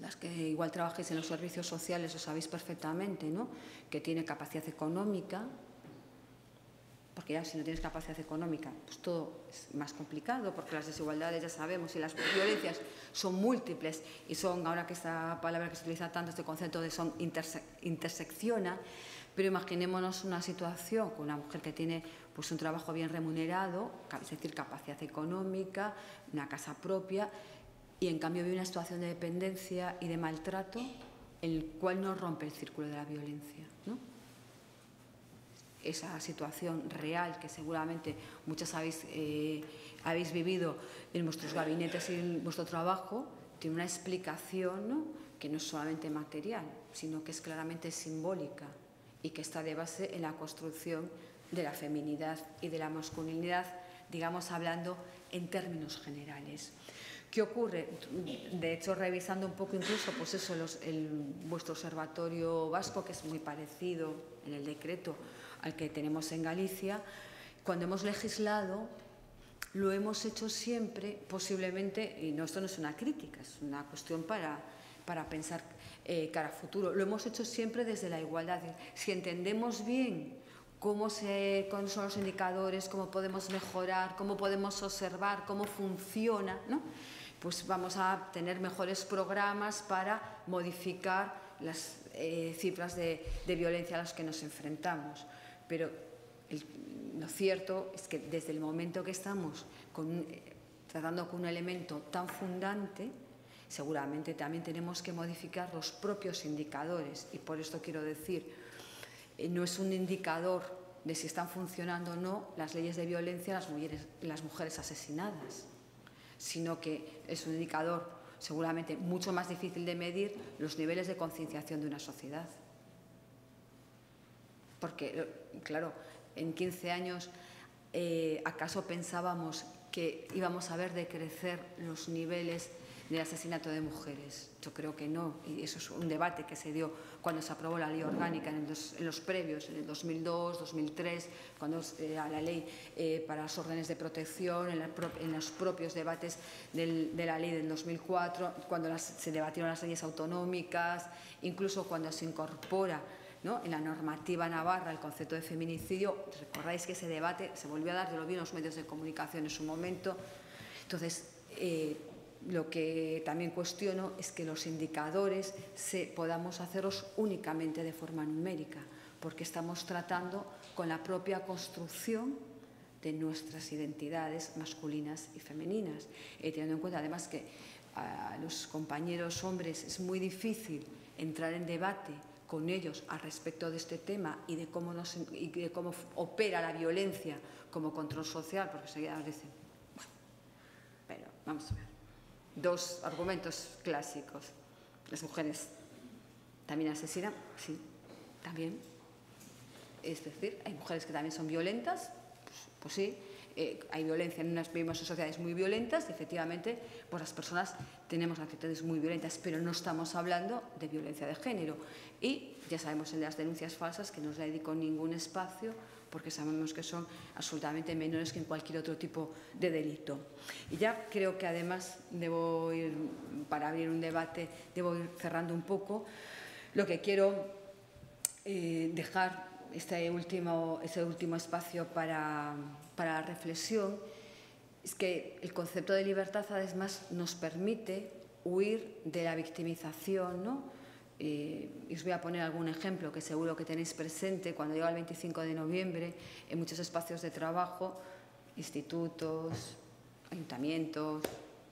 las que igual trabajéis en los servicios sociales lo sabéis perfectamente, ¿no?, que tiene capacidad económica, porque ya si no tienes capacidad económica, pues todo es más complicado, porque las desigualdades, ya sabemos, y las violencias son múltiples y son, ahora que esta palabra que se utiliza tanto, este concepto de son intersecciona, pero imaginémonos una situación con una mujer que tiene pues un trabajo bien remunerado, es decir, capacidad económica, una casa propia, y en cambio vive una situación de dependencia y de maltrato, el cual no rompe el círculo de la violencia, ¿no? Esa situación real que seguramente muchas habéis vivido en vuestros gabinetes y en vuestro trabajo, tiene una explicación, ¿no?, que no es solamente material, sino que es claramente simbólica y que está de base en la construcción de la feminidad y de la masculinidad, digamos, hablando en términos generales. ¿Qué ocurre? De hecho, revisando un poco incluso, pues eso, vuestro observatorio vasco, que es muy parecido en el decreto al que tenemos en Galicia, cuando hemos legislado, lo hemos hecho siempre, posiblemente, y no, esto no es una crítica, es una cuestión para pensar cara a futuro, lo hemos hecho siempre desde la igualdad. Si entendemos bien cuáles son los indicadores, cómo podemos mejorar, cómo podemos observar, cómo funciona, ¿no?, pues vamos a tener mejores programas para modificar las cifras de violencia a las que nos enfrentamos. Pero lo cierto es que desde el momento que estamos tratando con un elemento tan fundante, seguramente también tenemos que modificar los propios indicadores. Y por esto quiero decir, no es un indicador de si están funcionando o no las leyes de violencia a las mujeres asesinadas, sino que es un indicador seguramente mucho más difícil de medir los niveles de concienciación de una sociedad. Porque, claro, en 15 años, ¿acaso pensábamos que íbamos a ver decrecer los niveles del asesinato de mujeres? Yo creo que no, y eso es un debate que se dio cuando se aprobó la ley orgánica en los previos, en el 2002, 2003, cuando la ley para las órdenes de protección, en los propios debates de la ley del 2004, cuando se debatieron las leyes autonómicas, incluso cuando se incorpora, ¿no?, en la normativa navarra el concepto de feminicidio. Recordáis que ese debate se volvió a dar, yo lo vi en los medios de comunicación en su momento. Entonces, lo que también cuestiono es que los indicadores podamos hacerlos únicamente de forma numérica, porque estamos tratando con la propia construcción de nuestras identidades masculinas y femeninas, teniendo en cuenta además que a los compañeros hombres es muy difícil entrar en debate con ellos al respecto de este tema y de cómo opera la violencia como control social, porque enseguida nos dicen, bueno, pero vamos a ver, dos argumentos clásicos. Las mujeres también asesinan, sí, también. Es decir, hay mujeres que también son violentas, pues sí. Hay violencia, vivimos en sociedades muy violentas y efectivamente pues las personas tenemos actitudes muy violentas, pero no estamos hablando de violencia de género. Y ya sabemos en las denuncias falsas que no les dedico ningún espacio porque sabemos que son absolutamente menores que en cualquier otro tipo de delito. Y ya creo que además para abrir un debate, debo ir cerrando un poco. Lo que quiero dejar ese último espacio para la reflexión es que el concepto de libertad además nos permite huir de la victimización, ¿no? Y os voy a poner algún ejemplo que seguro que tenéis presente. Cuando llega el 25 de noviembre, en muchos espacios de trabajo, institutos, ayuntamientos,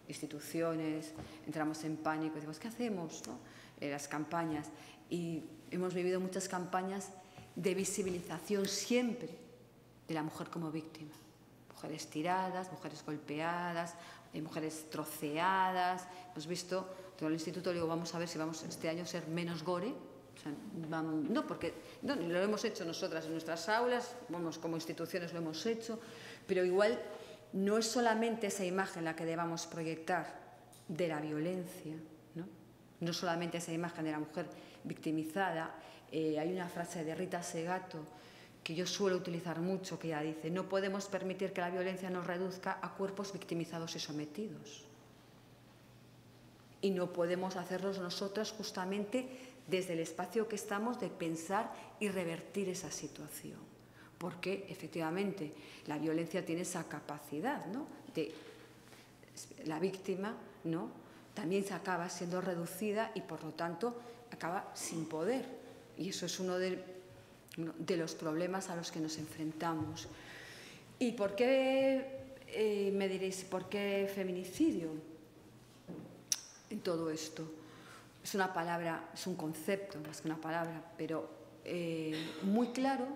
instituciones, entramos en pánico y decimos, ¿qué hacemos? ¿No? Las campañas. Y hemos vivido muchas campañas de visibilización siempre de la mujer como víctima. Mujeres tiradas, mujeres golpeadas, mujeres troceadas. Hemos visto, todo el instituto, le digo, vamos a ver si vamos este año a ser menos gore. O sea, porque lo hemos hecho nosotras en nuestras aulas, como instituciones lo hemos hecho, pero igual no es solamente esa imagen la que debamos proyectar de la violencia, no solamente esa imagen de la mujer victimizada. Hay una frase de Rita Segato que yo suelo utilizar mucho, que ella dice, no podemos permitir que la violencia nos reduzca a cuerpos victimizados y sometidos. Y no podemos hacerlo nosotras justamente desde el espacio que estamos de pensar y revertir esa situación. Porque efectivamente la violencia tiene esa capacidad, ¿no? La víctima, ¿no? También se acaba siendo reducida y por lo tanto acaba sin poder. Y eso es uno de los problemas a los que nos enfrentamos. ¿Y por qué, me diréis, por qué feminicidio en todo esto? Es una palabra, es un concepto más que una palabra, pero muy claro,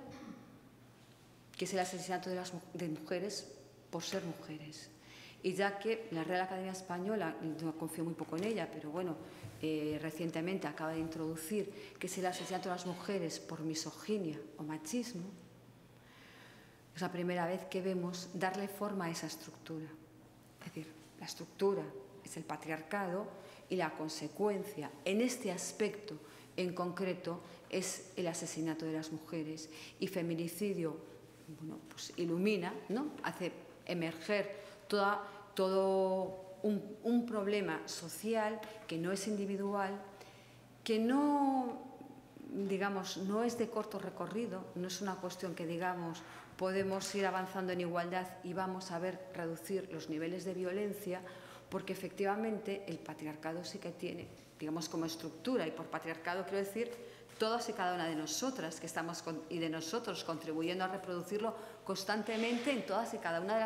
que es el asesinato de mujeres por ser mujeres. Y ya que la Real Academia Española, no confío muy poco en ella, pero bueno, recientemente acaba de introducir que es el asesinato de las mujeres por misoginia o machismo, es la primera vez que vemos darle forma a esa estructura. Es decir, la estructura es el patriarcado y la consecuencia en este aspecto en concreto es el asesinato de las mujeres. Y feminicidio, bueno, pues ilumina, ¿no? Hace emerger todo un problema social que no es individual, que no, digamos, no es de corto recorrido, no es una cuestión que, digamos, podemos ir avanzando en igualdad y vamos a ver reducir los niveles de violencia, porque efectivamente el patriarcado sí que tiene, digamos, como estructura, y por patriarcado quiero decir todas y cada una de nosotras que estamos y de nosotros contribuyendo a reproducirlo constantemente en todas y cada una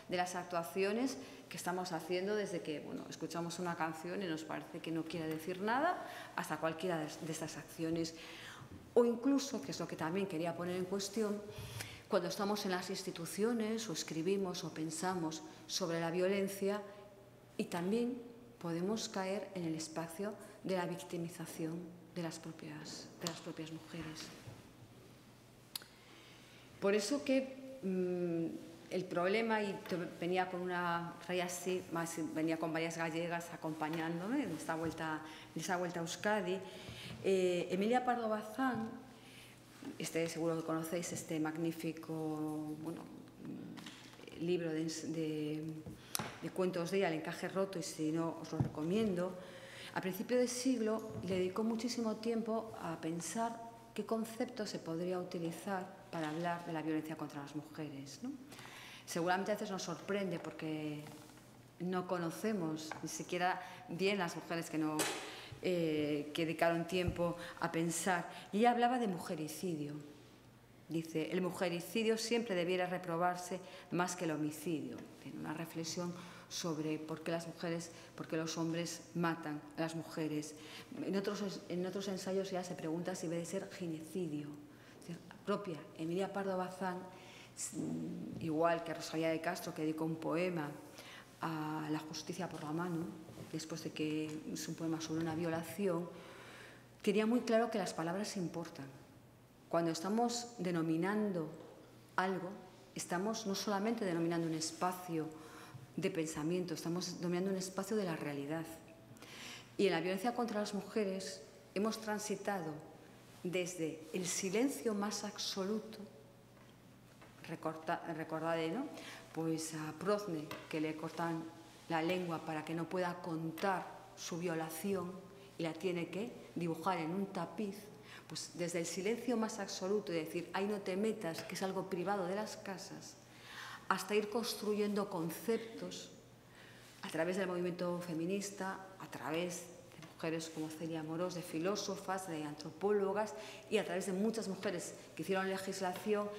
de las actuaciones que estamos haciendo desde que, bueno, escuchamos una canción y nos parece que no quiere decir nada, hasta cualquiera de estas acciones. O incluso, que es lo que también quería poner en cuestión, cuando estamos en las instituciones o escribimos o pensamos sobre la violencia, y también podemos caer en el espacio de la victimización de las propias mujeres. Por eso que el problema, y venía con una raya así, venía con varias gallegas acompañándome en esa vuelta a Euskadi. Emilia Pardo Bazán, seguro que conocéis este magnífico libro de cuentos de ella, El encaje roto, y si no os lo recomiendo. A principio de siglo le dedicó muchísimo tiempo a pensar qué concepto se podría utilizar para hablar de la violencia contra las mujeres, ¿no? Seguramente a veces nos sorprende porque no conocemos ni siquiera bien las mujeres que dedicaron tiempo a pensar. Y ella hablaba de mujericidio. Dice, el mujericidio siempre debiera reprobarse más que el homicidio. Tiene una reflexión sobre por qué los hombres matan a las mujeres. En otros ensayos ya se pregunta si debe de ser ginecidio. La propia Emilia Pardo Bazán, igual que Rosalía de Castro, que dedicó un poema a la justicia por la mano, después de que es un poema sobre una violación, tenía muy claro que las palabras importan. Cuando estamos denominando algo, estamos no solamente denominando un espacio de pensamiento, estamos denominando un espacio de la realidad. Y en la violencia contra las mujeres hemos transitado desde el silencio más absoluto, recordad, ¿no? Pues a Prozne, que le cortan la lengua para que no pueda contar su violación y la tiene que dibujar en un tapiz, pues desde el silencio más absoluto y decir, ahí no te metas, que es algo privado de las casas, hasta ir construyendo conceptos a través del movimiento feminista, a través de mujeres como Celia Amorós, de filósofas, de antropólogas y a través de muchas mujeres que hicieron legislación,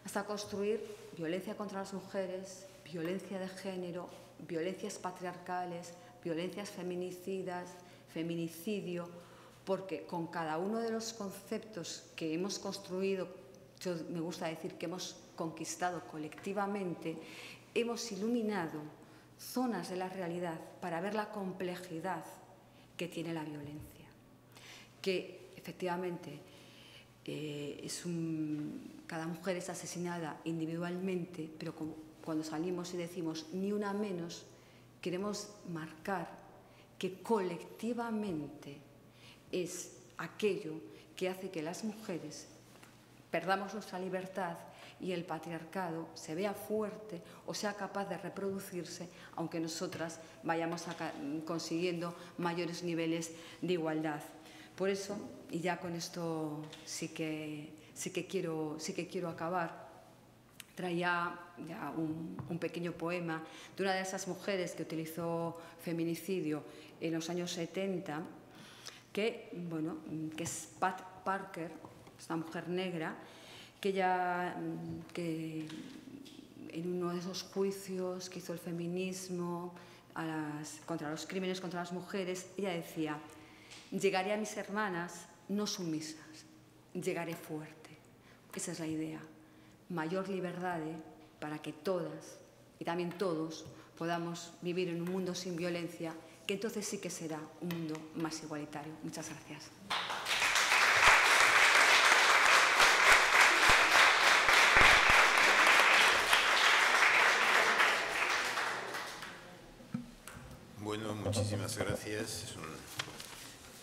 hasta construir violencia contra las mujeres, violencia de género, violencias patriarcales, violencias feminicidas, feminicidio, porque con cada uno de los conceptos que hemos construido, yo me gusta decir que hemos conquistado colectivamente, hemos iluminado zonas de la realidad para ver la complejidad que tiene la violencia, que efectivamente cada mujer es asesinada individualmente, pero cuando salimos y decimos ni una menos, queremos marcar que colectivamente es aquello que hace que las mujeres perdamos nuestra libertad y el patriarcado se vea fuerte o sea capaz de reproducirse, aunque nosotras vayamos consiguiendo mayores niveles de igualdad. Por eso, y ya con esto sí que quiero acabar, traía ya un pequeño poema de una de esas mujeres que utilizó feminicidio en los años 70, que es Pat Parker, esta mujer negra, que en uno de esos juicios que hizo el feminismo contra los crímenes contra las mujeres, ella decía: llegaré a mis hermanas no sumisas, llegaré fuerte. Esa es la idea. Mayor libertad para que todas y también todos podamos vivir en un mundo sin violencia, que entonces sí que será un mundo más igualitario. Muchas gracias. Bueno, muchísimas gracias. Es un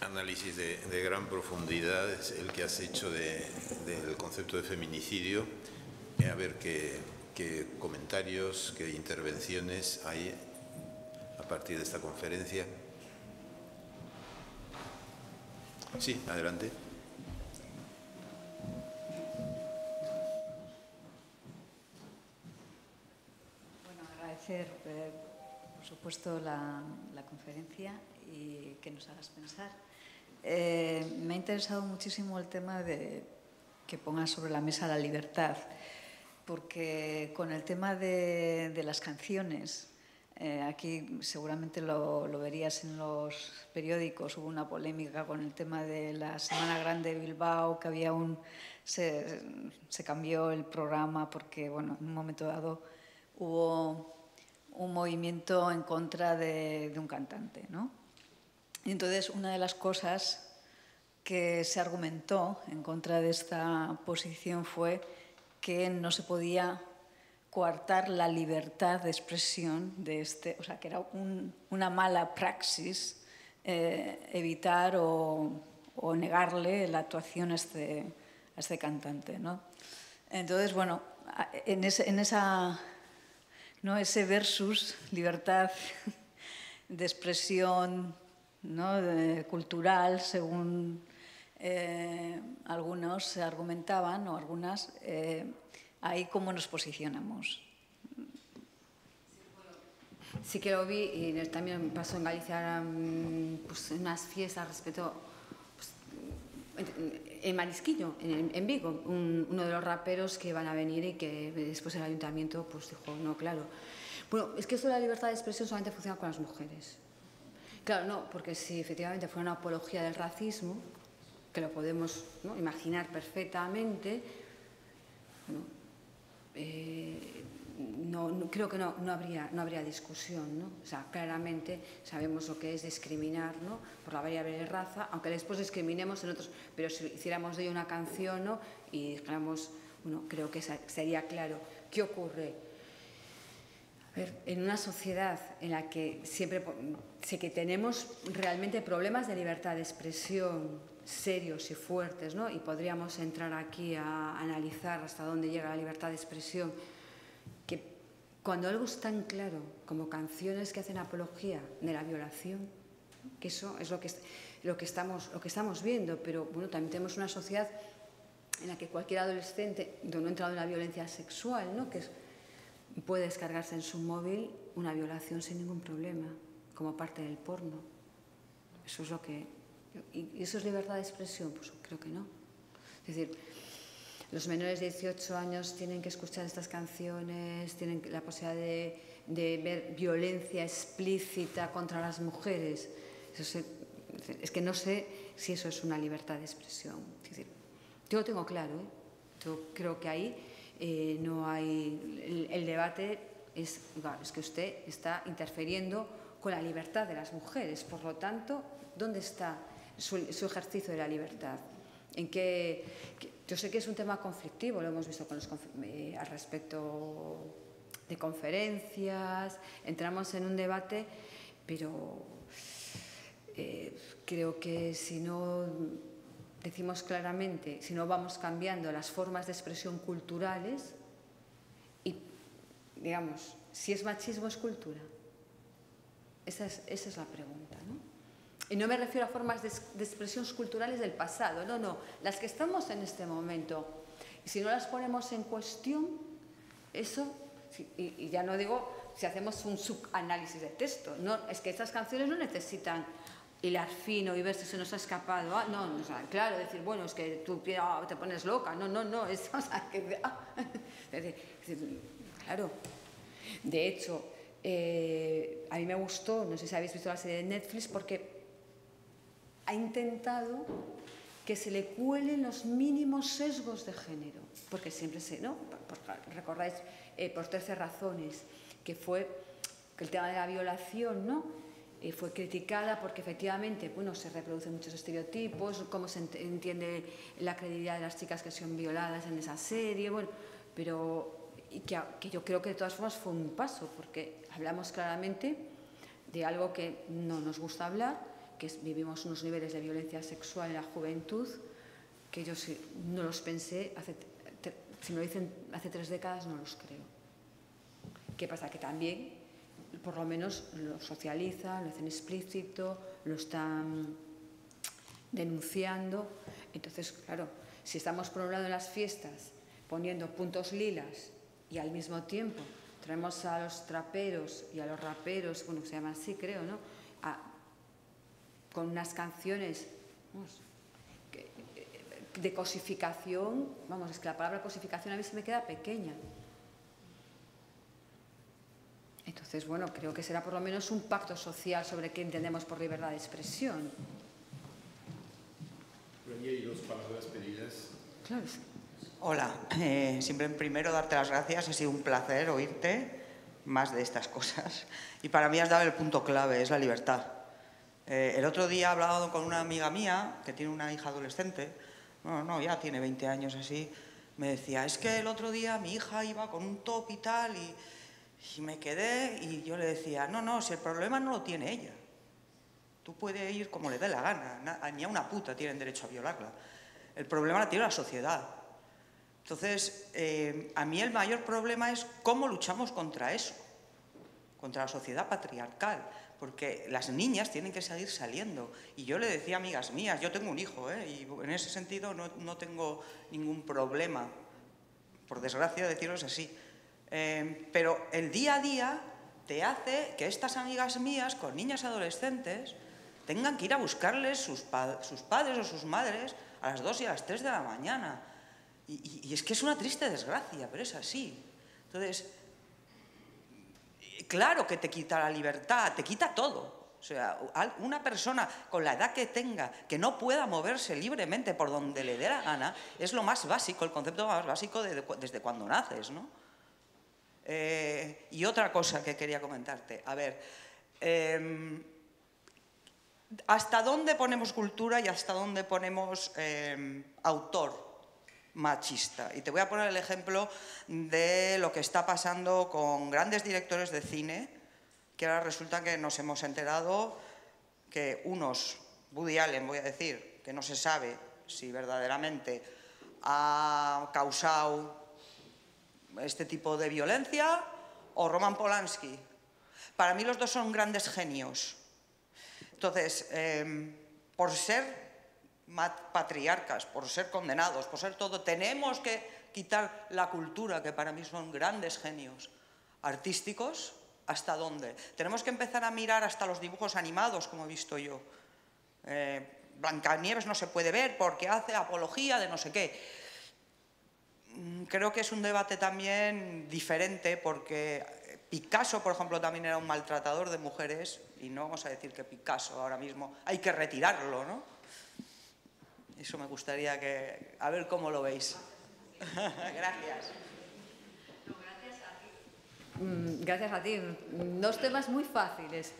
análisis de gran profundidad, es el que has hecho del concepto de feminicidio. A ver qué comentarios, qué intervenciones hay a partir de esta conferencia. Sí, adelante. Bueno, agradecer, por supuesto, la conferencia y que nos hagas pensar. Me ha interesado muchísimo el tema de que pongas sobre la mesa la libertad, porque con el tema de las canciones, aquí seguramente lo verías en los periódicos, hubo una polémica con el tema de la Semana Grande de Bilbao, que había se cambió el programa porque, bueno, en un momento dado hubo un movimiento en contra de un cantante, ¿no? Y entonces, una de las cosas que se argumentó en contra de esta posición fue que no se podía coartar la libertad de expresión de o sea, que era una mala praxis evitar o negarle la actuación a este cantante, ¿no? Entonces, bueno, en esa, ¿no?, ese versus libertad de expresión, ¿no?, cultural, según algunos se argumentaban, o algunas, ahí cómo nos posicionamos. Sí que lo vi y también pasó en Galicia pues, en unas fiestas respecto pues, en Marisquiño, en Vigo, uno de los raperos que iban a venir y que después el ayuntamiento pues dijo no, claro. Bueno, es que esto de la libertad de expresión solamente funciona con las mujeres. Claro, no, porque si efectivamente fuera una apología del racismo, que lo podemos, ¿no?, imaginar perfectamente, creo que no habría discusión, ¿no? O sea, claramente sabemos lo que es discriminar, ¿no?, por la variable de raza, aunque después discriminemos en otros, pero si hiciéramos de ello una canción, ¿no?, y dijéramos, bueno, creo que sería claro. ¿Qué ocurre? A ver, en una sociedad en la que siempre sé que tenemos realmente problemas de libertad de expresión serios y fuertes, ¿no?, y podríamos entrar aquí a analizar hasta dónde llega la libertad de expresión, que cuando algo es tan claro como canciones que hacen apología de la violación, que eso es lo que estamos viendo, pero bueno, también tenemos una sociedad en la que cualquier adolescente donde no ha entrado en la violencia sexual, ¿no?, puede descargarse en su móvil una violación sin ningún problema, como parte del porno. Eso es lo que... ¿Y eso es libertad de expresión? Pues creo que no. Es decir, los menores de 18 años tienen que escuchar estas canciones, tienen la posibilidad de ver violencia explícita contra las mujeres. Es que no sé si eso es una libertad de expresión. Es decir, yo lo tengo claro, ¿eh? Yo creo que ahí no hay... El debate es que usted está interfiriendo con la libertad de las mujeres. Por lo tanto, ¿dónde está su ejercicio de la libertad? En que yo sé que es un tema conflictivo, lo hemos visto al respecto de conferencias, entramos en un debate, pero creo que si no decimos claramente, si no vamos cambiando las formas de expresión culturales y, digamos, si es machismo es cultura. Esa es la pregunta, ¿no? Y no me refiero a formas de expresión culturales del pasado, no, las que estamos en este momento. Y si no las ponemos en cuestión, eso, y ya no digo si hacemos un subanálisis de texto, no, es que estas canciones no necesitan hilar fino y ver si se nos ha escapado. No, o sea, claro, decir, bueno, es que tú te pones loca, no, es, o sea, que, claro. De hecho, a mí me gustó, no sé si habéis visto la serie de Netflix, porque ha intentado que se le cuelen los mínimos sesgos de género, porque siempre ¿no? Recordáis, por 13 razones, que fue que el tema de la violación, ¿no?, fue criticada porque efectivamente, bueno, se reproducen muchos estereotipos, cómo se entiende la credibilidad de las chicas que son violadas en esa serie, bueno, pero que yo creo que de todas formas fue un paso, porque hablamos claramente de algo que no nos gusta hablar, que vivimos unos niveles de violencia sexual en la juventud, que yo no los pensé, si me lo dicen hace 3 décadas, no los creo. ¿Qué pasa? Que también, por lo menos, lo socializan, lo hacen explícito, lo están denunciando. Entonces, claro, si estamos por un lado en las fiestas poniendo puntos lilas y al mismo tiempo traemos a los traperos y a los raperos, bueno, se llaman así, creo, ¿no?, con unas canciones, vamos, de cosificación, vamos, es que la palabra cosificación a mí se me queda pequeña. Entonces, bueno, creo que será por lo menos un pacto social sobre qué entendemos por libertad de expresión. ¿Y dos palabras pedidas? Claro. Hola, siempre primero darte las gracias, ha sido un placer oírte más de estas cosas. Y para mí has dado el punto clave, es la libertad. El otro día he hablado con una amiga mía que tiene una hija adolescente, ya tiene 20 años así, me decía, es que el otro día mi hija iba con un top y tal, y me quedé, y yo le decía, no, si el problema no lo tiene ella, tú puedes ir como le dé la gana, ni a una puta tienen derecho a violarla, el problema lo tiene la sociedad. Entonces, a mí el mayor problema es cómo luchamos contra eso, contra la sociedad patriarcal, porque las niñas tienen que seguir saliendo. Y yo le decía a amigas mías, yo tengo un hijo, y en ese sentido no tengo ningún problema, por desgracia decirlo es así. Pero el día a día te hace que estas amigas mías con niñas adolescentes tengan que ir a buscarles sus padres o sus madres a las 2 y a las 3 de la mañana. Y es que es una triste desgracia, pero es así. Entonces, claro que te quita la libertad, te quita todo. O sea, una persona con la edad que tenga, que no pueda moverse libremente por donde le dé la gana, es lo más básico, el concepto más básico desde cuando naces, ¿no? Y otra cosa que quería comentarte. A ver, ¿hasta dónde ponemos cultura y hasta dónde ponemos autor machista? Y te voy a poner el ejemplo de lo que está pasando con grandes directores de cine, que ahora resulta que nos hemos enterado que unos, Woody Allen, voy a decir, que no se sabe si verdaderamente ha causado este tipo de violencia, o Roman Polanski. Para mí los dos son grandes genios. Entonces, por ser patriarcas, por ser condenados, por ser todo, tenemos que quitar la cultura, que para mí son grandes genios artísticos. ¿Hasta dónde? Tenemos que empezar a mirar hasta los dibujos animados, como he visto yo. Blancanieves no se puede ver porque hace apología de no sé qué. Creo que es un debate también diferente, porque Picasso, por ejemplo, también era un maltratador de mujeres, y no vamos a decir que Picasso ahora mismo hay que retirarlo, ¿no? Eso me gustaría que... A ver cómo lo veis. Gracias. Gracias a ti. Dos temas muy fáciles.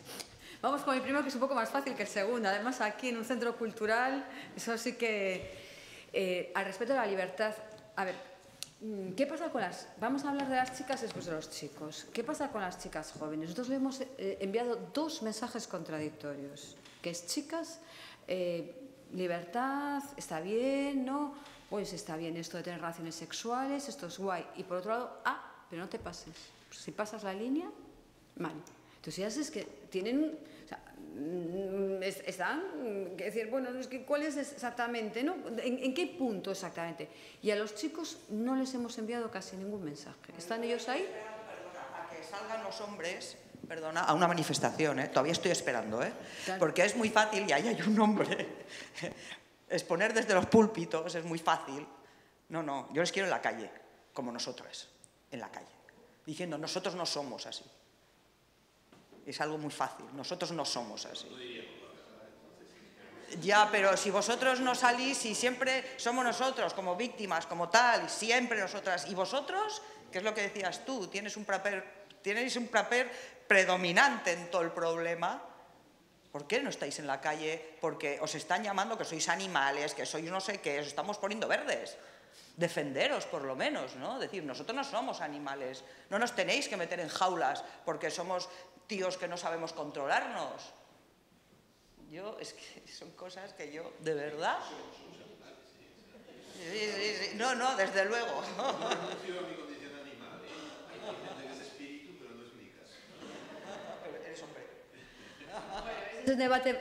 Vamos con el primero, que es un poco más fácil que el segundo. Además, aquí en un centro cultural, eso sí que... al respecto de la libertad... A ver, ¿qué pasa con las...? Vamos a hablar de las chicas después de los chicos. ¿Qué pasa con las chicas jóvenes? Nosotros le hemos enviado dos mensajes contradictorios. Que es, chicas, libertad, está bien, ¿no? Pues está bien esto de tener relaciones sexuales, esto es guay. Y por otro lado, pero no te pases. Si pasas la línea, mal. Entonces ya es que tienen, o sea, están, que decir, bueno, es que ¿cuál es exactamente, no? ¿En qué punto exactamente? Y a los chicos no les hemos enviado casi ningún mensaje. ¿Están ellos ahí? Perdona, a que salgan los hombres, perdona, a una manifestación, todavía estoy esperando, Claro. Porque es muy fácil, y ahí hay un hombre, exponer desde los púlpitos es muy fácil. No, yo les quiero en la calle, como nosotras, en la calle. Diciendo, nosotros no somos así. Es algo muy fácil, nosotros no somos así. Ya, pero si vosotros no salís y siempre somos nosotros como víctimas, como tal, y siempre nosotras, y vosotros, que es lo que decías tú, tenéis un papel predominante en todo el problema, ¿por qué no estáis en la calle? Porque os están llamando que sois animales, que sois no sé qué, os estamos poniendo verdes. Defenderos, por lo menos, ¿no? Decir, nosotros no somos animales, no nos tenéis que meter en jaulas porque somos tíos que no sabemos controlarnos. Es que son cosas que yo, de verdad... Sí. No, desde luego. Eres hombre.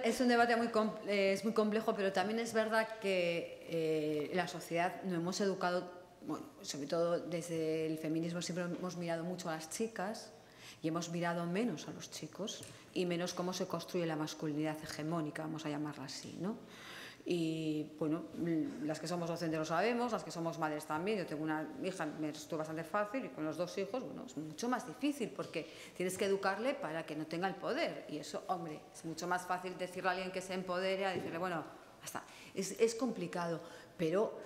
Es un debate muy complejo, pero también es verdad que la sociedad nos hemos educado, bueno, sobre todo desde el feminismo siempre hemos mirado mucho a las chicas y hemos mirado menos a los chicos y menos cómo se construye la masculinidad hegemónica, vamos a llamarla así, ¿no? Y bueno, las que somos docentes lo sabemos, las que somos madres también. Yo tengo una hija, me estuvo bastante fácil, y con los dos hijos, bueno, es mucho más difícil porque tienes que educarle para que no tenga el poder. Y eso, hombre, es mucho más fácil decirle a alguien que se empodere, a decirle, bueno, hasta. Es complicado, pero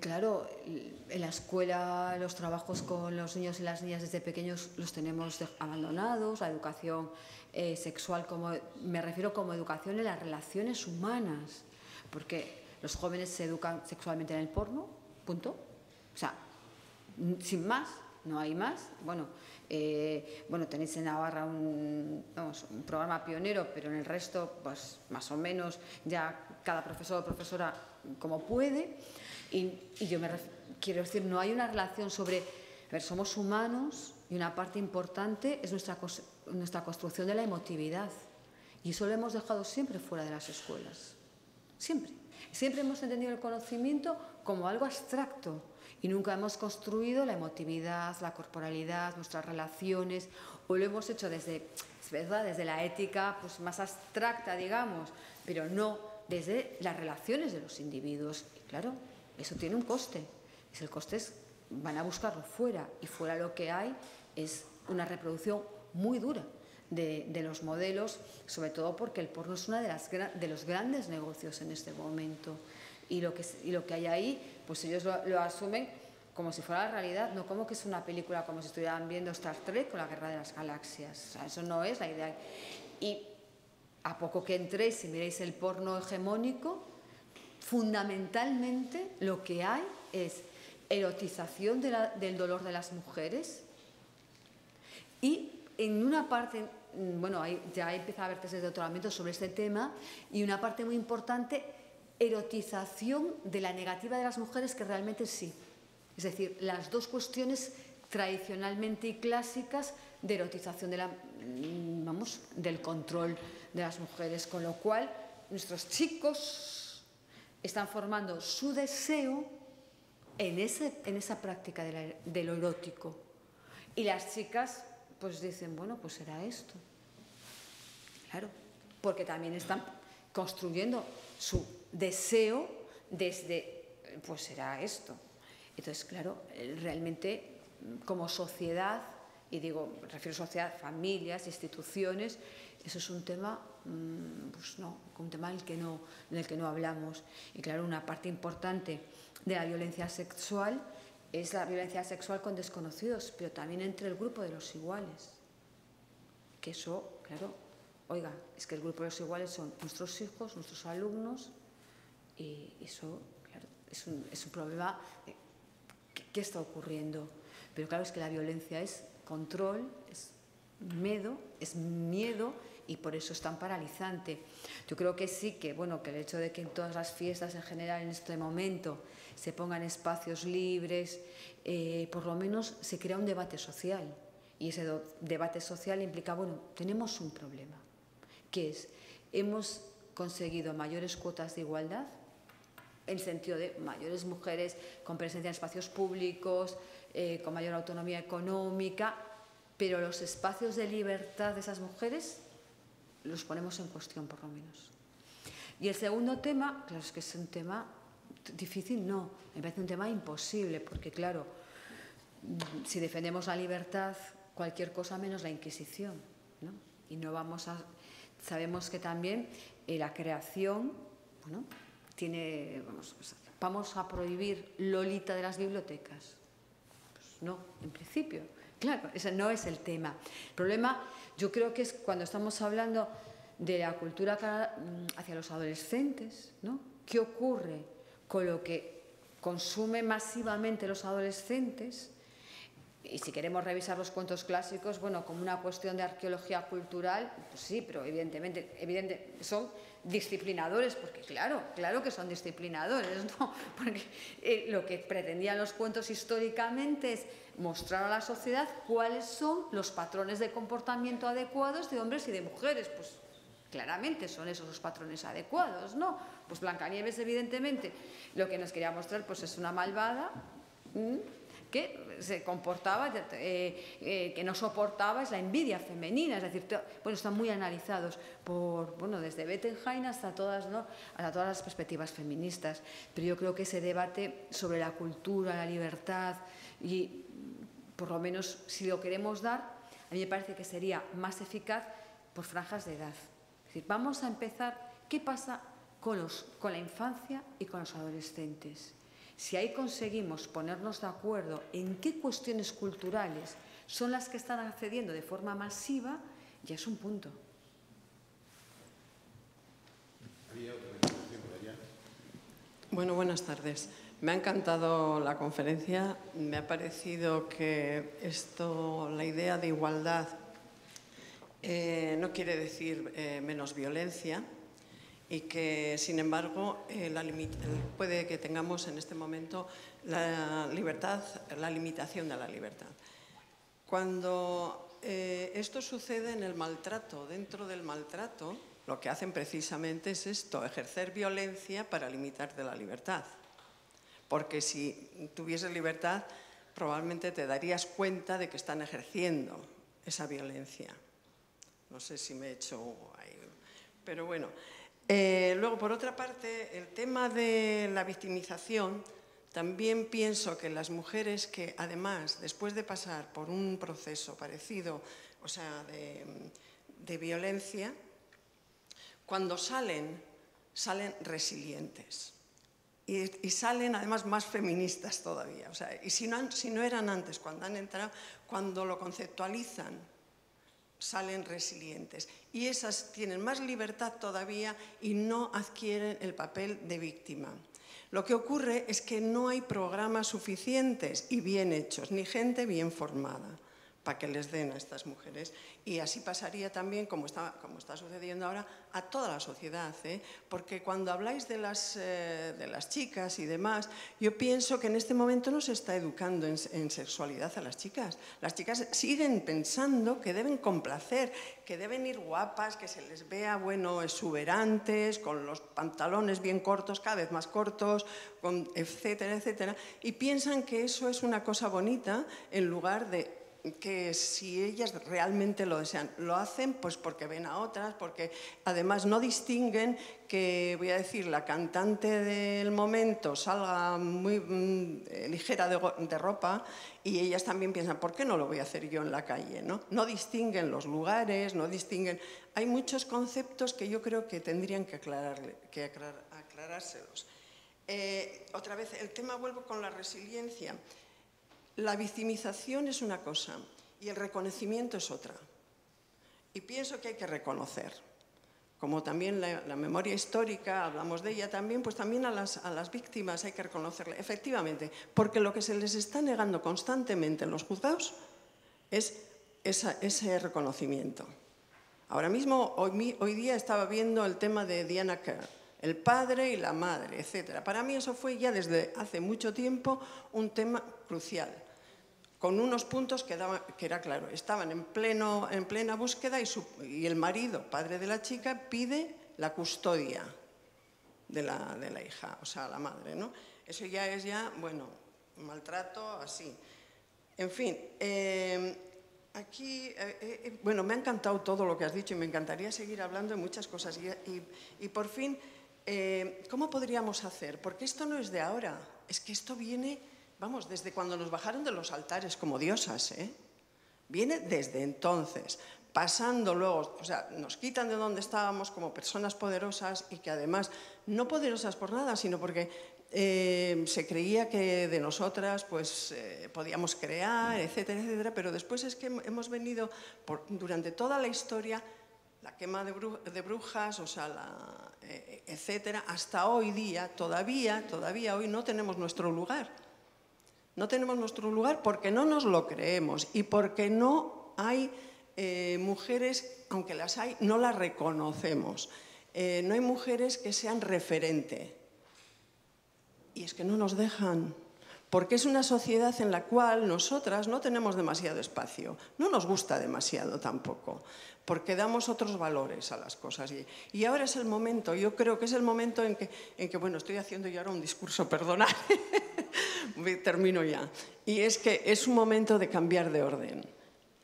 claro, en la escuela los trabajos con los niños y las niñas desde pequeños los tenemos abandonados, la educación sexual, me refiero como educación en las relaciones humanas, porque los jóvenes se educan sexualmente en el porno, punto. O sea, sin más, no hay más. Bueno, tenéis en Navarra un programa pionero, pero en el resto, pues más o menos, ya cada profesor o profesora como puede. Y yo quiero decir, no hay una relación sobre, a ver, somos humanos y una parte importante es nuestra construcción de la emotividad. Y eso lo hemos dejado siempre fuera de las escuelas. Siempre. Siempre hemos entendido el conocimiento como algo abstracto y nunca hemos construido la emotividad, la corporalidad, nuestras relaciones, o lo hemos hecho desde la ética pues, más abstracta, digamos, pero no desde las relaciones de los individuos. Y claro, eso tiene un coste. El coste es van a buscarlo fuera, y fuera lo que hay es una reproducción muy dura de los modelos, sobre todo porque el porno es uno de los grandes negocios en este momento, y lo que hay ahí, pues ellos lo asumen como si fuera la realidad, no como que es una película, como si estuvieran viendo Star Trek o la Guerra de las Galaxias. O sea, eso no es la idea. Y a poco que entréis y miréis el porno hegemónico, fundamentalmente lo que hay es erotización del dolor de las mujeres, y en una parte, bueno, ya empieza a haber tesis de doctoramiento sobre este tema, y una parte muy importante, erotización de la negativa de las mujeres, que realmente sí. Es decir, las dos cuestiones tradicionalmente y clásicas de erotización del control de las mujeres, con lo cual nuestros chicos están formando su deseo en esa práctica de lo erótico, y las chicas pues dicen, bueno, pues será esto, claro, porque también están construyendo su deseo desde, pues será esto. Entonces, claro, realmente como sociedad, y digo, me refiero a sociedad, familias, instituciones, eso es un tema, pues no, un tema del que no hablamos. Y claro, una parte importante de la violencia sexual es la violencia sexual con desconocidos, pero también entre el grupo de los iguales. Que eso, claro, oiga, es que el grupo de los iguales son nuestros hijos, nuestros alumnos, y eso, claro, es un problema. ¿Qué está ocurriendo? Pero claro, es que la violencia es control, es miedo, y por eso es tan paralizante. Yo creo que sí, que bueno, que el hecho de que en todas las fiestas en general en este momento se pongan espacios libres, por lo menos se crea un debate social, y ese debate social implica, bueno, tenemos un problema, que es, hemos conseguido mayores cuotas de igualdad, en sentido de mayores mujeres con presencia en espacios públicos, con mayor autonomía económica, pero los espacios de libertad de esas mujeres los ponemos en cuestión, por lo menos. Y el segundo tema, claro, es que es un tema difícil, no, me parece un tema imposible, porque claro, si defendemos la libertad, cualquier cosa menos la Inquisición, ¿no? Y no vamos a... Sabemos que también la creación, bueno, tiene, vamos a prohibir Lolita de las bibliotecas. Pues no, en principio. Claro, ese no es el tema. El problema, yo creo que es cuando estamos hablando de la cultura hacia los adolescentes, ¿no? ¿Qué ocurre con lo que consumen masivamente los adolescentes? Y si queremos revisar los cuentos clásicos, bueno, como una cuestión de arqueología cultural, pues sí, pero evidentemente son disciplinadores, porque claro que son disciplinadores, ¿no? Porque lo que pretendían los cuentos históricamente es mostrar a la sociedad cuáles son los patrones de comportamiento adecuados de hombres y de mujeres. Pues claramente son esos los patrones adecuados, ¿no? Pues Blancanieves, evidentemente, lo que nos quería mostrar pues es una malvada que se comportaba, que no soportaba, es la envidia femenina, es decir, bueno, están muy analizados por, bueno, desde Bettelheim hasta todas, ¿no? Hasta todas las perspectivas feministas, pero yo creo que ese debate sobre la cultura, la libertad, y por lo menos si lo queremos dar, a mí me parece que sería más eficaz por franjas de edad. Es decir, vamos a empezar, ¿qué pasa con la infancia y con los adolescentes? Si ahí conseguimos ponernos de acuerdo en qué cuestiones culturales son las que están accediendo de forma masiva, ya es un punto. Bueno, buenas tardes. Me ha encantado la conferencia. Me ha parecido que la idea de igualdad no quiere decir menos violencia, y que, sin embargo, puede que tengamos en este momento la limitación de la libertad. Cuando esto sucede en el maltrato, dentro del maltrato, lo que hacen precisamente es esto, ejercer violencia para limitarte la libertad. Porque si tuvieses libertad, probablemente te darías cuenta de que están ejerciendo esa violencia. No sé si me he hecho ahí, pero bueno. Luego, por otra parte, el tema de la victimización También pienso que las mujeres que, además, después de pasar por un proceso parecido, o sea, de violencia, cuando salen resilientes. Y salen, además, más feministas todavía. O sea, y si no eran antes, cuando han entrado, cuando lo conceptualizan, salen resilientes. Y esas tienen más libertad todavía y no adquieren el papel de víctima. Lo que ocurre es que no hay programas suficientes y bien hechos, ni gente bien formada para que les den a estas mujeres. Y así pasaría también, como está sucediendo ahora, a toda la sociedad, ¿eh? Porque cuando habláis de las chicas y demás, yo pienso que en este momento no se está educando en sexualidad a las chicas. Las chicas siguen pensando que deben complacer, que deben ir guapas, que se les vea, bueno, exuberantes, con los pantalones bien cortos, cada vez más cortos, etcétera, etcétera. Y piensan que eso es una cosa bonita en lugar de que si ellas realmente lo desean, lo hacen pues porque ven a otras, porque además no distinguen que, voy a decir, la cantante del momento salga muy ligera de ropa y ellas también piensan, ¿por qué no lo voy a hacer yo en la calle? No distinguen los lugares, no distinguen... Hay muchos conceptos que yo creo que tendrían que aclarárselos. Otra vez, el tema, vuelvo con la resiliencia. La victimización es una cosa y el reconocimiento es otra. Y pienso que hay que reconocer. Como también la memoria histórica, hablamos de ella también, pues también a las víctimas hay que reconocerle. Efectivamente, porque lo que se les está negando constantemente en los juzgados es ese reconocimiento. Ahora mismo, hoy día estaba viendo el tema de Diana Kerr, el padre y la madre, etc. Para mí eso fue ya desde hace mucho tiempo un tema crucial, con unos puntos que era claro, estaban en plena búsqueda y el marido, padre de la chica, pide la custodia de la hija, o sea, la madre, ¿no? Eso ya es bueno, maltrato así. En fin, aquí, bueno, me ha encantado todo lo que has dicho y me encantaría seguir hablando de muchas cosas. Y por fin, ¿cómo podríamos hacer? Porque esto no es de ahora, es que esto viene, vamos, desde cuando nos bajaron de los altares como diosas, ¿eh? Viene desde entonces, pasando luego, o sea, nos quitan de donde estábamos como personas poderosas y que además, no poderosas por nada, sino porque se creía que de nosotras pues podíamos crear, etcétera, etcétera, pero después es que hemos venido durante toda la historia, la quema de brujas, o sea, etcétera, hasta hoy día, todavía hoy no tenemos nuestro lugar. No tenemos nuestro lugar porque no nos lo creemos y porque no hay mujeres, aunque las hay, no las reconocemos. No hay mujeres que sean referente. Y es que no nos dejan, porque es una sociedad en la cual nosotras no tenemos demasiado espacio, no nos gusta demasiado tampoco, porque damos otros valores a las cosas. Y ahora es el momento, yo creo que es el momento en que bueno, estoy haciendo yo ahora un discurso, perdonad, termino ya. Y es que es un momento de cambiar de orden.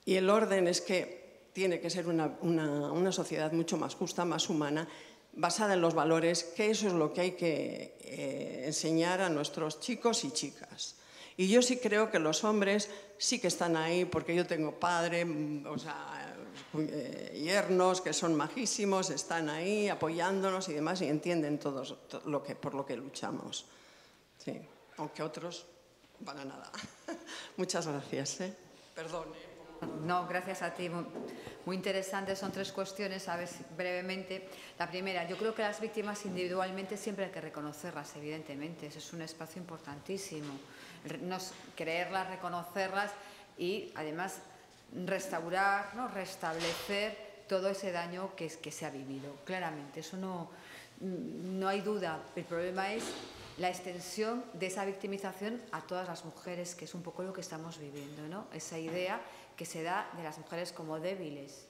Y el orden es que tiene que ser una sociedad mucho más justa, más humana, basada en los valores, que eso es lo que hay que enseñar a nuestros chicos y chicas. Y yo sí creo que los hombres sí que están ahí, porque yo tengo padre, o sea, yernos que son majísimos, están ahí apoyándonos y demás y entienden todos por lo que luchamos. Sí, aunque otros van a nada. Muchas gracias. Perdón. No, gracias a ti. Muy interesantes. Son tres cuestiones, ¿sabes? Brevemente. La primera, yo creo que las víctimas individualmente siempre hay que reconocerlas, evidentemente. Eso es un espacio importantísimo. Creerlas, reconocerlas y, además, restaurar, ¿no? Restablecer todo ese daño que se ha vivido. Claramente, eso no hay duda. El problema es la extensión de esa victimización a todas las mujeres, que es un poco lo que estamos viviendo, ¿no? Esa idea que se da de las mujeres como débiles.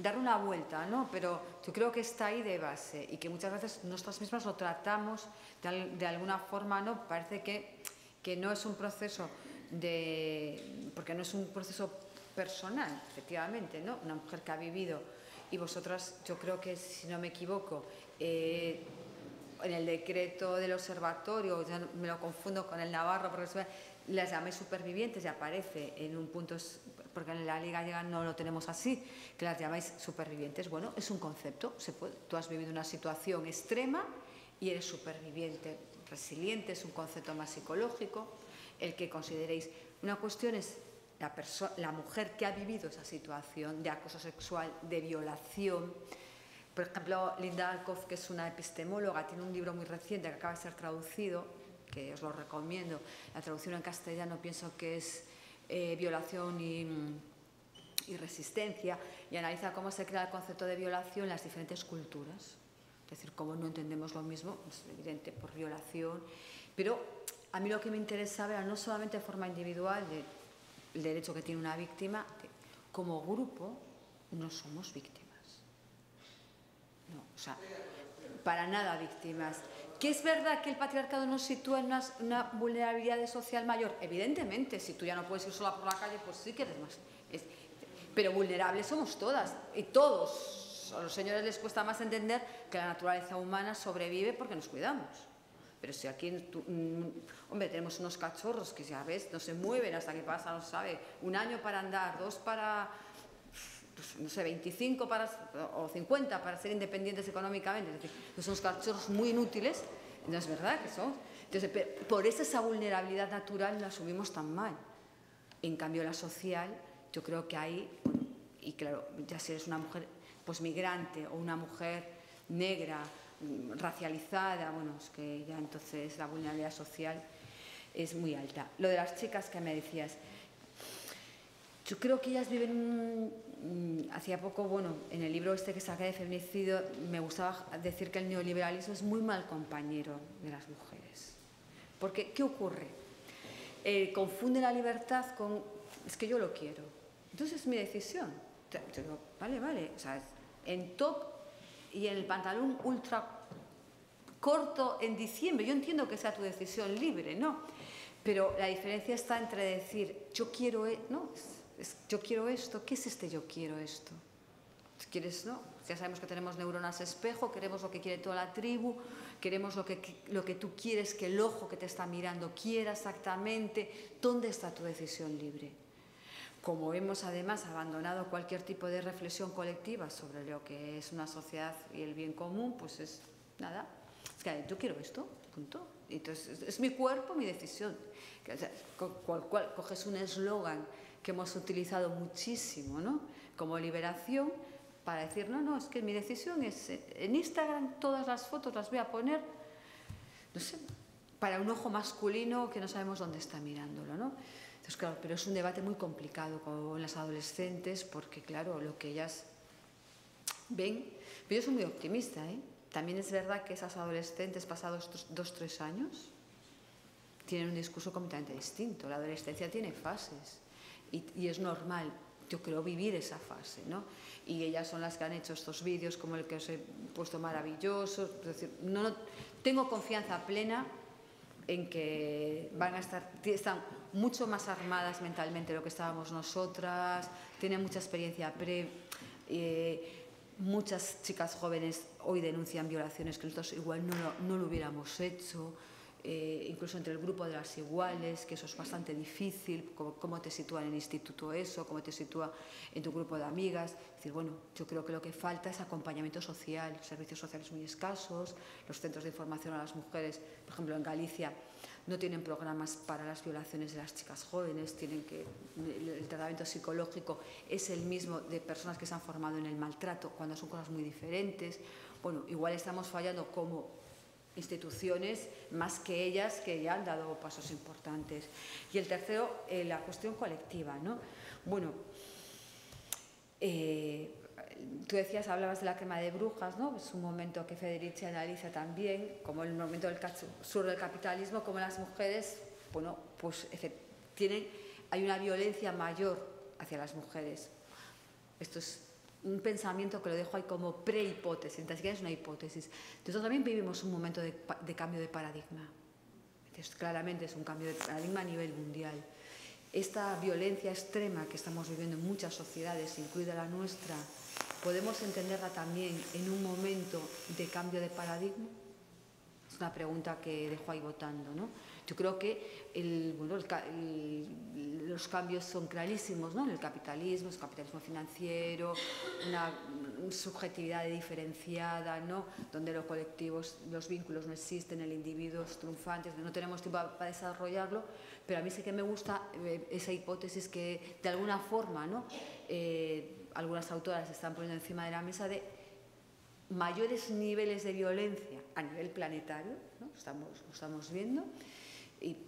Dar una vuelta, ¿no? Pero yo creo que está ahí de base y que muchas veces nosotras mismas lo tratamos de alguna forma, ¿no? Parece que no es un proceso porque no es un proceso personal, efectivamente, ¿no? Una mujer que ha vivido y vosotras, yo creo que, si no me equivoco, en el decreto del observatorio, ya me lo confundo con el navarro, porque las llamé supervivientes y aparece en un punto, porque en la Liga Gallega no lo tenemos así, que las llamáis supervivientes. Bueno, es un concepto, tú has vivido una situación extrema y eres superviviente. Resiliente es un concepto más psicológico, el que consideréis. Una cuestión es la mujer que ha vivido esa situación de acoso sexual, de violación. Por ejemplo, Linda Alcoff, que es una epistemóloga, tiene un libro muy reciente que acaba de ser traducido, que os lo recomiendo. La traducción en castellano pienso que es Violación y Resistencia, y analiza cómo se crea el concepto de violación en las diferentes culturas. Es decir, cómo no entendemos lo mismo, es evidente, por violación. Pero a mí lo que me interesaba era no solamente de forma individual, el derecho que tiene una víctima, como grupo no somos víctimas. No, o sea, para nada víctimas. ¿Que es verdad que el patriarcado nos sitúa en una vulnerabilidad social mayor? Evidentemente, si tú ya no puedes ir sola por la calle, pues sí que eres más. Pero vulnerables somos todas y todos. A los señores les cuesta más entender que la naturaleza humana sobrevive porque nos cuidamos. Pero si aquí, hombre, tenemos unos cachorros que ya ves, no se mueven hasta que pasa, no sabe, 1 año para andar, 2 para, pues, no sé, 25 o 50 para ser independientes económicamente. Es decir, son unos cachorros muy inútiles, no es verdad que son. Entonces, por eso esa vulnerabilidad natural la asumimos tan mal. En cambio, la social, yo creo que ahí, y claro, ya si eres una mujer pues migrante o una mujer negra, racializada, bueno, es que ya entonces la vulnerabilidad social es muy alta. Lo de las chicas que me decías, yo creo que ellas viven, hacía poco, bueno, en el libro este que saqué de feminicidio, me gustaba decir que el neoliberalismo es muy mal compañero de las mujeres. Porque, ¿qué ocurre? Confunde la libertad con, es que yo lo quiero, entonces es mi decisión. Yo digo, vale, o sea, en top y en el pantalón ultra corto en diciembre. Yo entiendo que sea tu decisión libre, ¿no? Pero la diferencia está entre decir, yo quiero, ¿no? Yo quiero esto. ¿Qué es este yo quiero esto? ¿Quieres, no? Ya sabemos que tenemos neuronas espejo, queremos lo que quiere toda la tribu, queremos lo que tú quieres que el ojo que te está mirando quiera exactamente. ¿Dónde está tu decisión libre? Como hemos además abandonado cualquier tipo de reflexión colectiva sobre lo que es una sociedad y el bien común, pues es nada, es que yo quiero esto, punto. Entonces es mi cuerpo, mi decisión. O sea, cual coges un eslogan que hemos utilizado muchísimo, ¿no? Como liberación, para decir, no, es que mi decisión es, en Instagram todas las fotos las voy a poner, no sé, para un ojo masculino que no sabemos dónde está mirándolo, ¿no? Entonces, claro, pero es un debate muy complicado con las adolescentes porque, claro, lo que ellas ven... Pero yo soy muy optimista, ¿eh? También es verdad que esas adolescentes pasados 2-3 años tienen un discurso completamente distinto. La adolescencia tiene fases y es normal, yo creo, vivir esa fase, ¿no? Y ellas son las que han hecho estos vídeos como el que os he puesto maravillosos. Es decir, no tengo confianza plena en que están mucho más armadas mentalmente de lo que estábamos nosotras, tienen mucha experiencia muchas chicas jóvenes hoy denuncian violaciones que nosotros igual no lo hubiéramos hecho, incluso entre el grupo de las iguales, que eso es bastante difícil, cómo te sitúa en el instituto eso, cómo te sitúa en tu grupo de amigas. Es decir, bueno, yo creo que lo que falta es acompañamiento social, servicios sociales muy escasos, los centros de información a las mujeres, por ejemplo en Galicia, no tienen programas para las violaciones de las chicas jóvenes, el tratamiento psicológico es el mismo de personas que se han formado en el maltrato, cuando son cosas muy diferentes. Bueno, igual estamos fallando como instituciones más que ellas que ya han dado pasos importantes. Y el tercero, la cuestión colectiva, ¿no? Bueno, tú decías, hablabas de la quema de brujas, ¿no? Es un momento que Federici analiza también, como el momento del absurdo del capitalismo, como las mujeres, bueno, pues hay una violencia mayor hacia las mujeres. Esto es un pensamiento que lo dejo ahí como prehipótesis, ni siquiera es una hipótesis. Nosotros también vivimos un momento de cambio de paradigma. Entonces, claramente es un cambio de paradigma a nivel mundial. Esta violencia extrema que estamos viviendo en muchas sociedades, incluida la nuestra, ¿podemos entenderla también en un momento de cambio de paradigma? Es una pregunta que dejo ahí votando, ¿no? Yo creo que los cambios son clarísimos, ¿no? En el capitalismo financiero, una subjetividad diferenciada, ¿no? Donde los colectivos, los vínculos no existen, el individuo es triunfante, no tenemos tiempo para desarrollarlo, pero a mí sí que me gusta esa hipótesis que de alguna forma, ¿no? Algunas autoras están poniendo encima de la mesa de mayores niveles de violencia a nivel planetario, ¿no? Lo estamos viendo,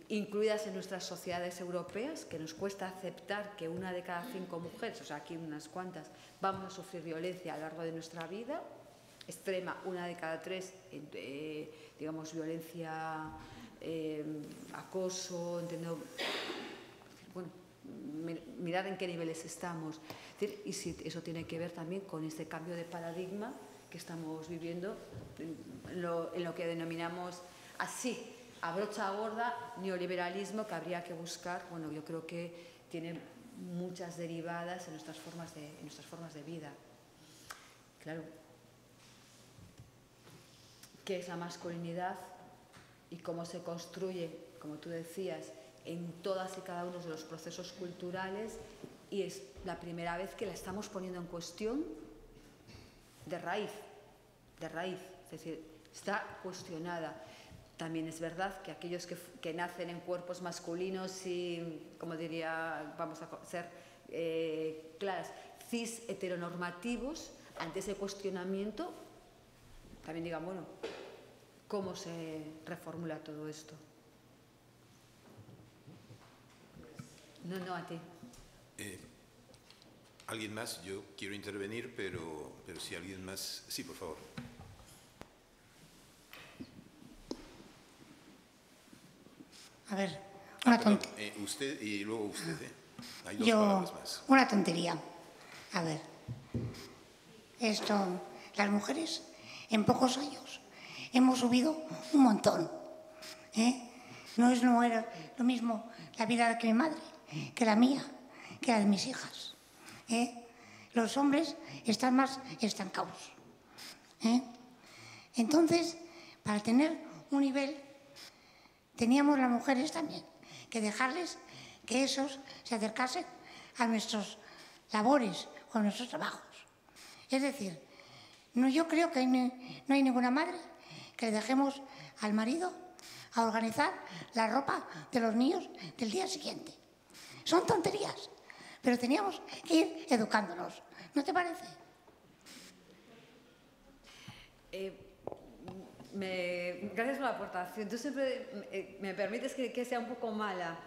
incluidas en nuestras sociedades europeas, que nos cuesta aceptar que 1 de cada 5 mujeres, o sea, aquí unas cuantas, vamos a sufrir violencia a lo largo de nuestra vida, extrema 1 de cada 3, digamos, violencia, acoso, bueno, mirar en qué niveles estamos. Es decir, y si eso tiene que ver también con este cambio de paradigma que estamos viviendo en lo que denominamos así, a brocha gorda, neoliberalismo, que habría que buscar. Bueno, yo creo que tiene muchas derivadas en nuestras formas de vida. Claro, ¿qué es la masculinidad y cómo se construye, como tú decías, en todas y cada uno de los procesos culturales? Y es la primera vez que la estamos poniendo en cuestión de raíz, es decir, está cuestionada. También es verdad que aquellos que nacen en cuerpos masculinos y, como diría, vamos a ser claras, cis heteronormativos, ante ese cuestionamiento, también digan, bueno, ¿cómo se reformula todo esto? No, a ti. ¿Alguien más? Yo quiero intervenir, pero si alguien más... Sí, por favor. A ver, usted y luego usted. Hay 2 palabras más. Una tontería. A ver, las mujeres en pocos años hemos subido un montón. No era lo mismo la vida que mi madre, que la mía, que la de mis hijas. Los hombres están más estancados. Entonces, para tener un nivel, teníamos las mujeres también que dejarles que esos se acercasen a nuestras labores o a nuestros trabajos. Es decir, yo creo que no hay ninguna madre que le dejemos al marido a organizar la ropa de los niños del día siguiente. Son tonterías, pero teníamos que ir educándonos. ¿No te parece? Gracias por la aportación. Tú siempre me permites que sea un poco mala.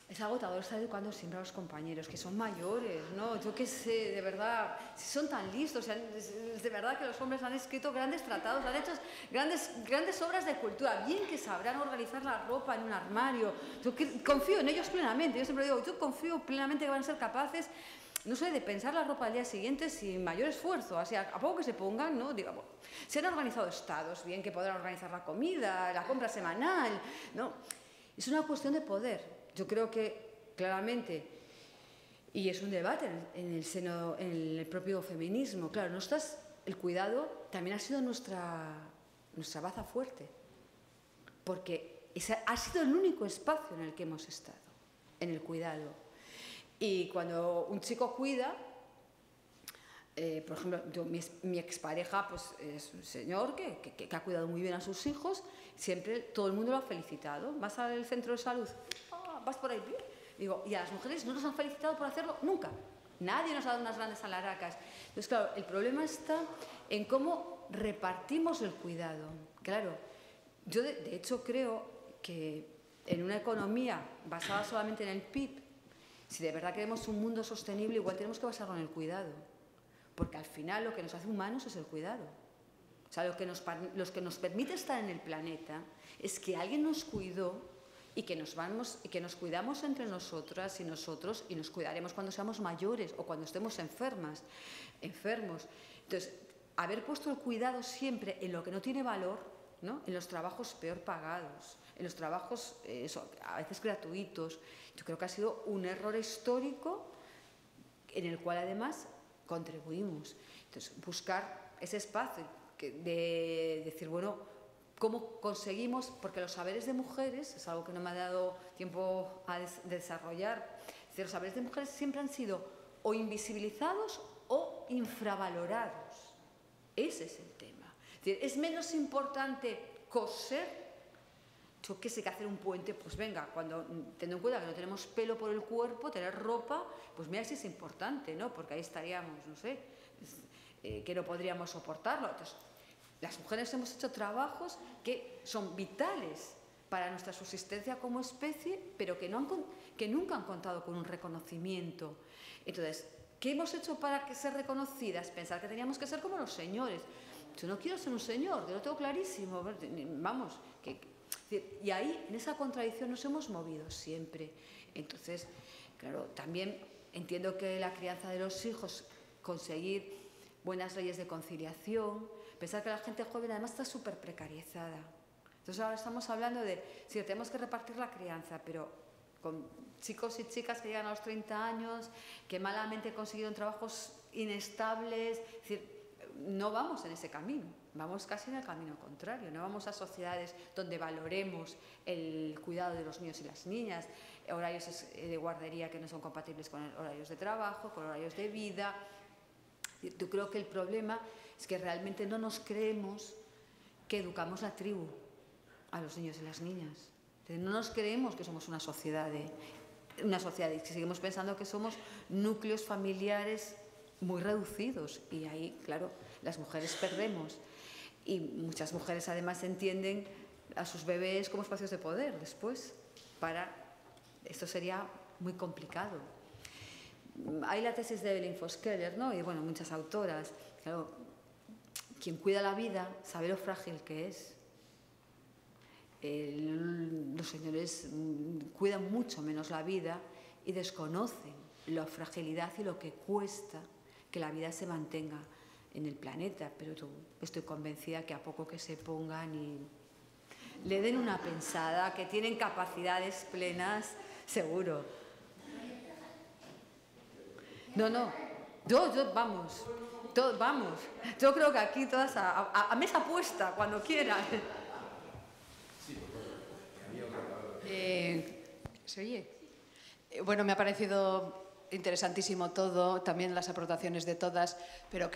Es agotador estar educando siempre a los compañeros, que son mayores, ¿no? Yo qué sé, de verdad, si son tan listos, es de verdad que los hombres han escrito grandes tratados, han hecho grandes obras de cultura, bien que sabrán organizar la ropa en un armario. Yo confío en ellos plenamente, yo siempre digo, yo confío plenamente que van a ser capaces, no sé, de pensar la ropa al día siguiente sin mayor esfuerzo, así, a poco que se pongan, ¿no? Digamos, se han organizado estados, bien que podrán organizar la comida, la compra semanal, ¿no? Es una cuestión de poder. Yo creo que claramente, y es un debate en el propio feminismo, claro, el cuidado también ha sido nuestra baza fuerte, porque ha sido el único espacio en el que hemos estado, en el cuidado. Y cuando un chico cuida, por ejemplo, mi expareja pues, es un señor que ha cuidado muy bien a sus hijos, siempre todo el mundo lo ha felicitado. Vas al centro de salud, vas por ahí, digo, y a las mujeres no nos han felicitado por hacerlo nunca. Nadie nos ha dado unas grandes alaracas. Entonces, claro, el problema está en cómo repartimos el cuidado. Claro, yo de hecho creo que en una economía basada solamente en el PIB, si de verdad queremos un mundo sostenible, igual tenemos que basarlo en el cuidado. Porque al final lo que nos hace humanos es el cuidado. O sea, lo que nos permite estar en el planeta es que alguien nos cuidó y que nos cuidamos entre nosotras y nosotros, y nos cuidaremos cuando seamos mayores o cuando estemos enfermos. Entonces, haber puesto el cuidado siempre en lo que no tiene valor, ¿no? En los trabajos peor pagados, en los trabajos a veces gratuitos, yo creo que ha sido un error histórico en el cual además contribuimos. Entonces, buscar ese espacio de decir, bueno, cómo conseguimos, porque los saberes de mujeres, es algo que no me ha dado tiempo a desarrollar, es decir, los saberes de mujeres siempre han sido o invisibilizados o infravalorados. Ese es el tema. Es decir, es menos importante coser, yo qué sé, que hacer un puente, pues venga, teniendo en cuenta que no tenemos pelo por el cuerpo, tener ropa, pues mira si es importante, ¿no? Porque ahí estaríamos, no sé, que no podríamos soportarlo. Entonces, las mujeres hemos hecho trabajos que son vitales para nuestra subsistencia como especie, pero que nunca han contado con un reconocimiento. Entonces, ¿qué hemos hecho para ser reconocidas? Pensar que teníamos que ser como los señores. Yo no quiero ser un señor, yo lo tengo clarísimo. Vamos, y ahí, en esa contradicción, nos hemos movido siempre. Entonces, claro, también entiendo que la crianza de los hijos, conseguir buenas leyes de conciliación, pensar que la gente joven además está súper precarizada. Entonces ahora estamos hablando de, sí, tenemos que repartir la crianza, pero con chicos y chicas que llegan a los 30 años, que malamente consiguieron trabajos inestables, es decir, no vamos en ese camino, vamos casi en el camino contrario, no vamos a sociedades donde valoremos el cuidado de los niños y las niñas, horarios de guardería que no son compatibles con horarios de trabajo, con horarios de vida. Yo creo que el problema es que realmente no nos creemos que educamos la tribu a los niños y las niñas. No nos creemos que somos una sociedad y que seguimos pensando que somos núcleos familiares muy reducidos y ahí, claro, las mujeres perdemos y muchas mujeres además entienden a sus bebés como espacios de poder después. Esto sería muy complicado. Hay la tesis de Evelyn Foss-Keller, ¿no? Y bueno, muchas autoras. Claro, quien cuida la vida sabe lo frágil que es. Los señores cuidan mucho menos la vida y desconocen la fragilidad y lo que cuesta que la vida se mantenga en el planeta, pero estoy convencida que a poco que se pongan y le den una pensada, que tienen capacidades plenas, seguro. Vamos. Yo creo que aquí todas a mesa puesta, cuando quieran. ¿Se oye? Bueno, me ha parecido interesantísimo todo, también las aportaciones de todas, pero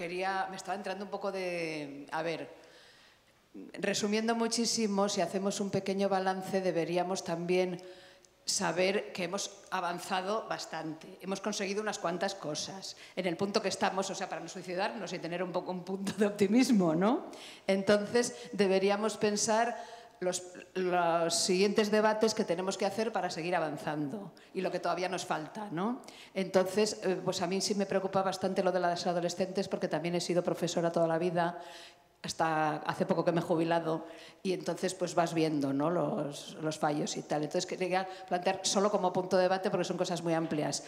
me estaba entrando un poco de... A ver, resumiendo muchísimo, si hacemos un pequeño balance, deberíamos también saber que hemos avanzado bastante, hemos conseguido unas cuantas cosas en el punto que estamos, o sea, para no suicidarnos y tener un punto de optimismo, ¿no? Entonces, deberíamos pensar los siguientes debates que tenemos que hacer para seguir avanzando y lo que todavía nos falta, ¿no? Entonces, pues a mí sí me preocupa bastante lo de las adolescentes porque también he sido profesora toda la vida, hasta hace poco que me he jubilado y entonces pues vas viendo, ¿no? los fallos y tal. Entonces quería plantear solo como punto de debate porque son cosas muy amplias.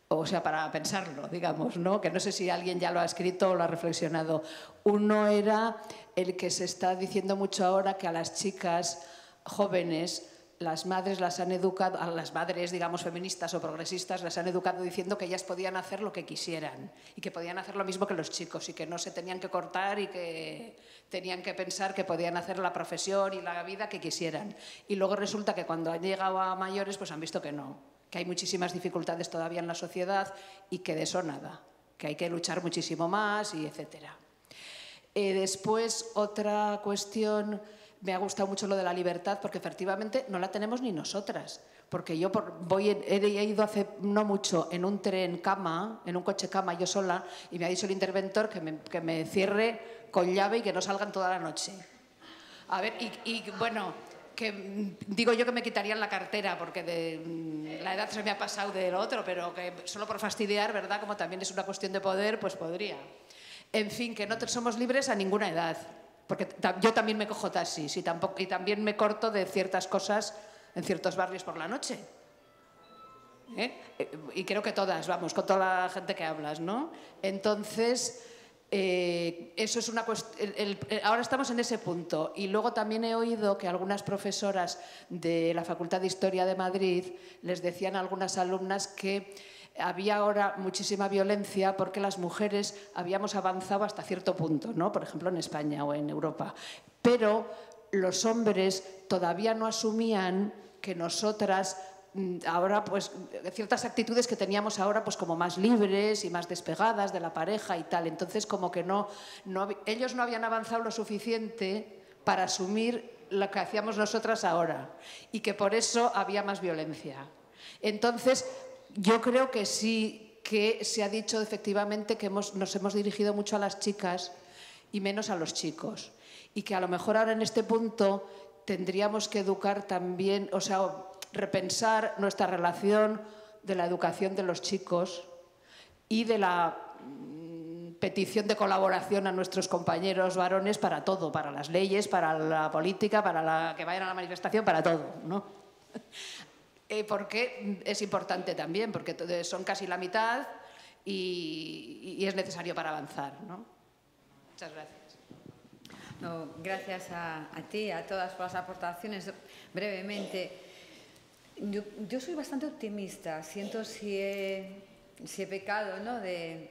O sea, para pensarlo, digamos, ¿no? Que no sé si alguien ya lo ha escrito o lo ha reflexionado. Uno era el que se está diciendo mucho ahora que a las chicas jóvenes las madres las han educado, a las madres, digamos, feministas o progresistas, las han educado diciendo que ellas podían hacer lo que quisieran y que podían hacer lo mismo que los chicos y que no se tenían que cortar y que tenían que pensar que podían hacer la profesión y la vida que quisieran. Y luego resulta que cuando han llegado a mayores, pues han visto que no, que hay muchísimas dificultades todavía en la sociedad y que de eso nada, que hay que luchar muchísimo más y etcétera. Después, otra cuestión, me ha gustado mucho lo de la libertad porque efectivamente no la tenemos ni nosotras. Porque yo he ido hace no mucho en un tren cama, en un coche cama yo sola y me ha dicho el interventor que me cierre con llave y que no salgan toda la noche. A ver, y bueno, que digo yo que me quitarían la cartera porque la edad se me ha pasado de lo otro, pero que solo por fastidiar, ¿verdad? Como también es una cuestión de poder, pues podría. En fin, que no somos libres a ninguna edad. Porque yo también me cojo taxis y también me corto de ciertas cosas en ciertos barrios por la noche. Y creo que todas, vamos, con toda la gente que hablas, ¿no? Entonces, eso es una cuestión. Ahora estamos en ese punto. Y luego también he oído que algunas profesoras de la Facultad de Historia de Madrid les decían a algunas alumnas que había ahora muchísima violencia porque las mujeres habíamos avanzado hasta cierto punto, ¿no? Por ejemplo, en España o en Europa. Pero los hombres todavía no asumían que nosotras ahora, pues, ciertas actitudes que teníamos ahora, pues como más libres y más despegadas de la pareja y tal. Entonces, como que ellos no habían avanzado lo suficiente para asumir lo que hacíamos nosotras ahora y que por eso había más violencia. Entonces, yo creo que sí que se ha dicho efectivamente que nos hemos dirigido mucho a las chicas y menos a los chicos. Y que a lo mejor ahora en este punto tendríamos que educar también, o sea, repensar nuestra relación de la educación de los chicos y de la petición de colaboración a nuestros compañeros varones para todo, para las leyes, para la política, para que vayan a la manifestación, para todo, ¿no? Porque es importante también, porque son casi la mitad y es necesario para avanzar, ¿no? Muchas gracias. No, gracias a ti, a todas por las aportaciones. Brevemente, yo soy bastante optimista. Siento si he pecado, ¿no? de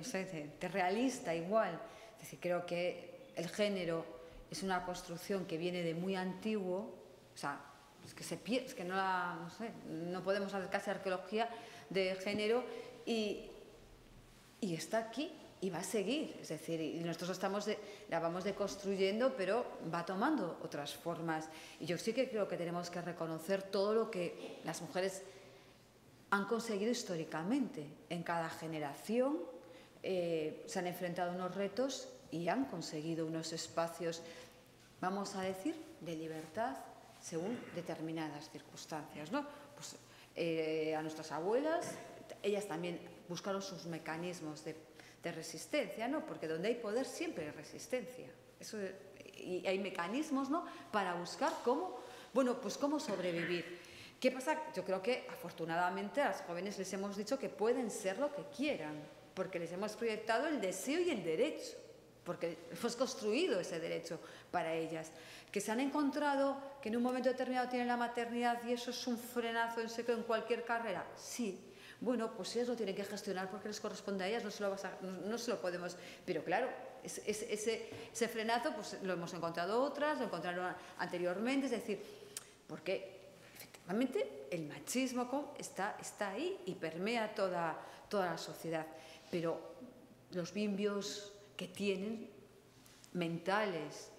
realista igual. Es decir, creo que el género es una construcción que viene de muy antiguo. O sea, es que no podemos hacer casi arqueología de género y está aquí. Y va a seguir, es decir, y nosotros la vamos deconstruyendo, pero va tomando otras formas. Y yo sí que creo que tenemos que reconocer todo lo que las mujeres han conseguido históricamente. En cada generación se han enfrentado a unos retos y han conseguido unos espacios, vamos a decir, de libertad según determinadas circunstancias, ¿no? Pues, a nuestras abuelas, ellas también buscaron sus mecanismos de resistencia, ¿no? Porque donde hay poder siempre hay resistencia. Y hay mecanismos, ¿no? Para buscar cómo sobrevivir. ¿Qué pasa? Yo creo que afortunadamente a las jóvenes les hemos dicho que pueden ser lo que quieran, porque les hemos proyectado el deseo y el derecho, porque hemos construido ese derecho para ellas. Que se han encontrado que en un momento determinado tienen la maternidad y eso es un frenazo en seco en cualquier carrera. Sí. Bueno, pues ellas lo tienen que gestionar porque les corresponde a ellas, no se lo podemos. Pero claro, ese frenazo pues lo hemos encontrado otras, lo encontraron anteriormente, es decir, porque efectivamente el machismo está ahí y permea toda la sociedad. Pero los vimbios que tienen, mentales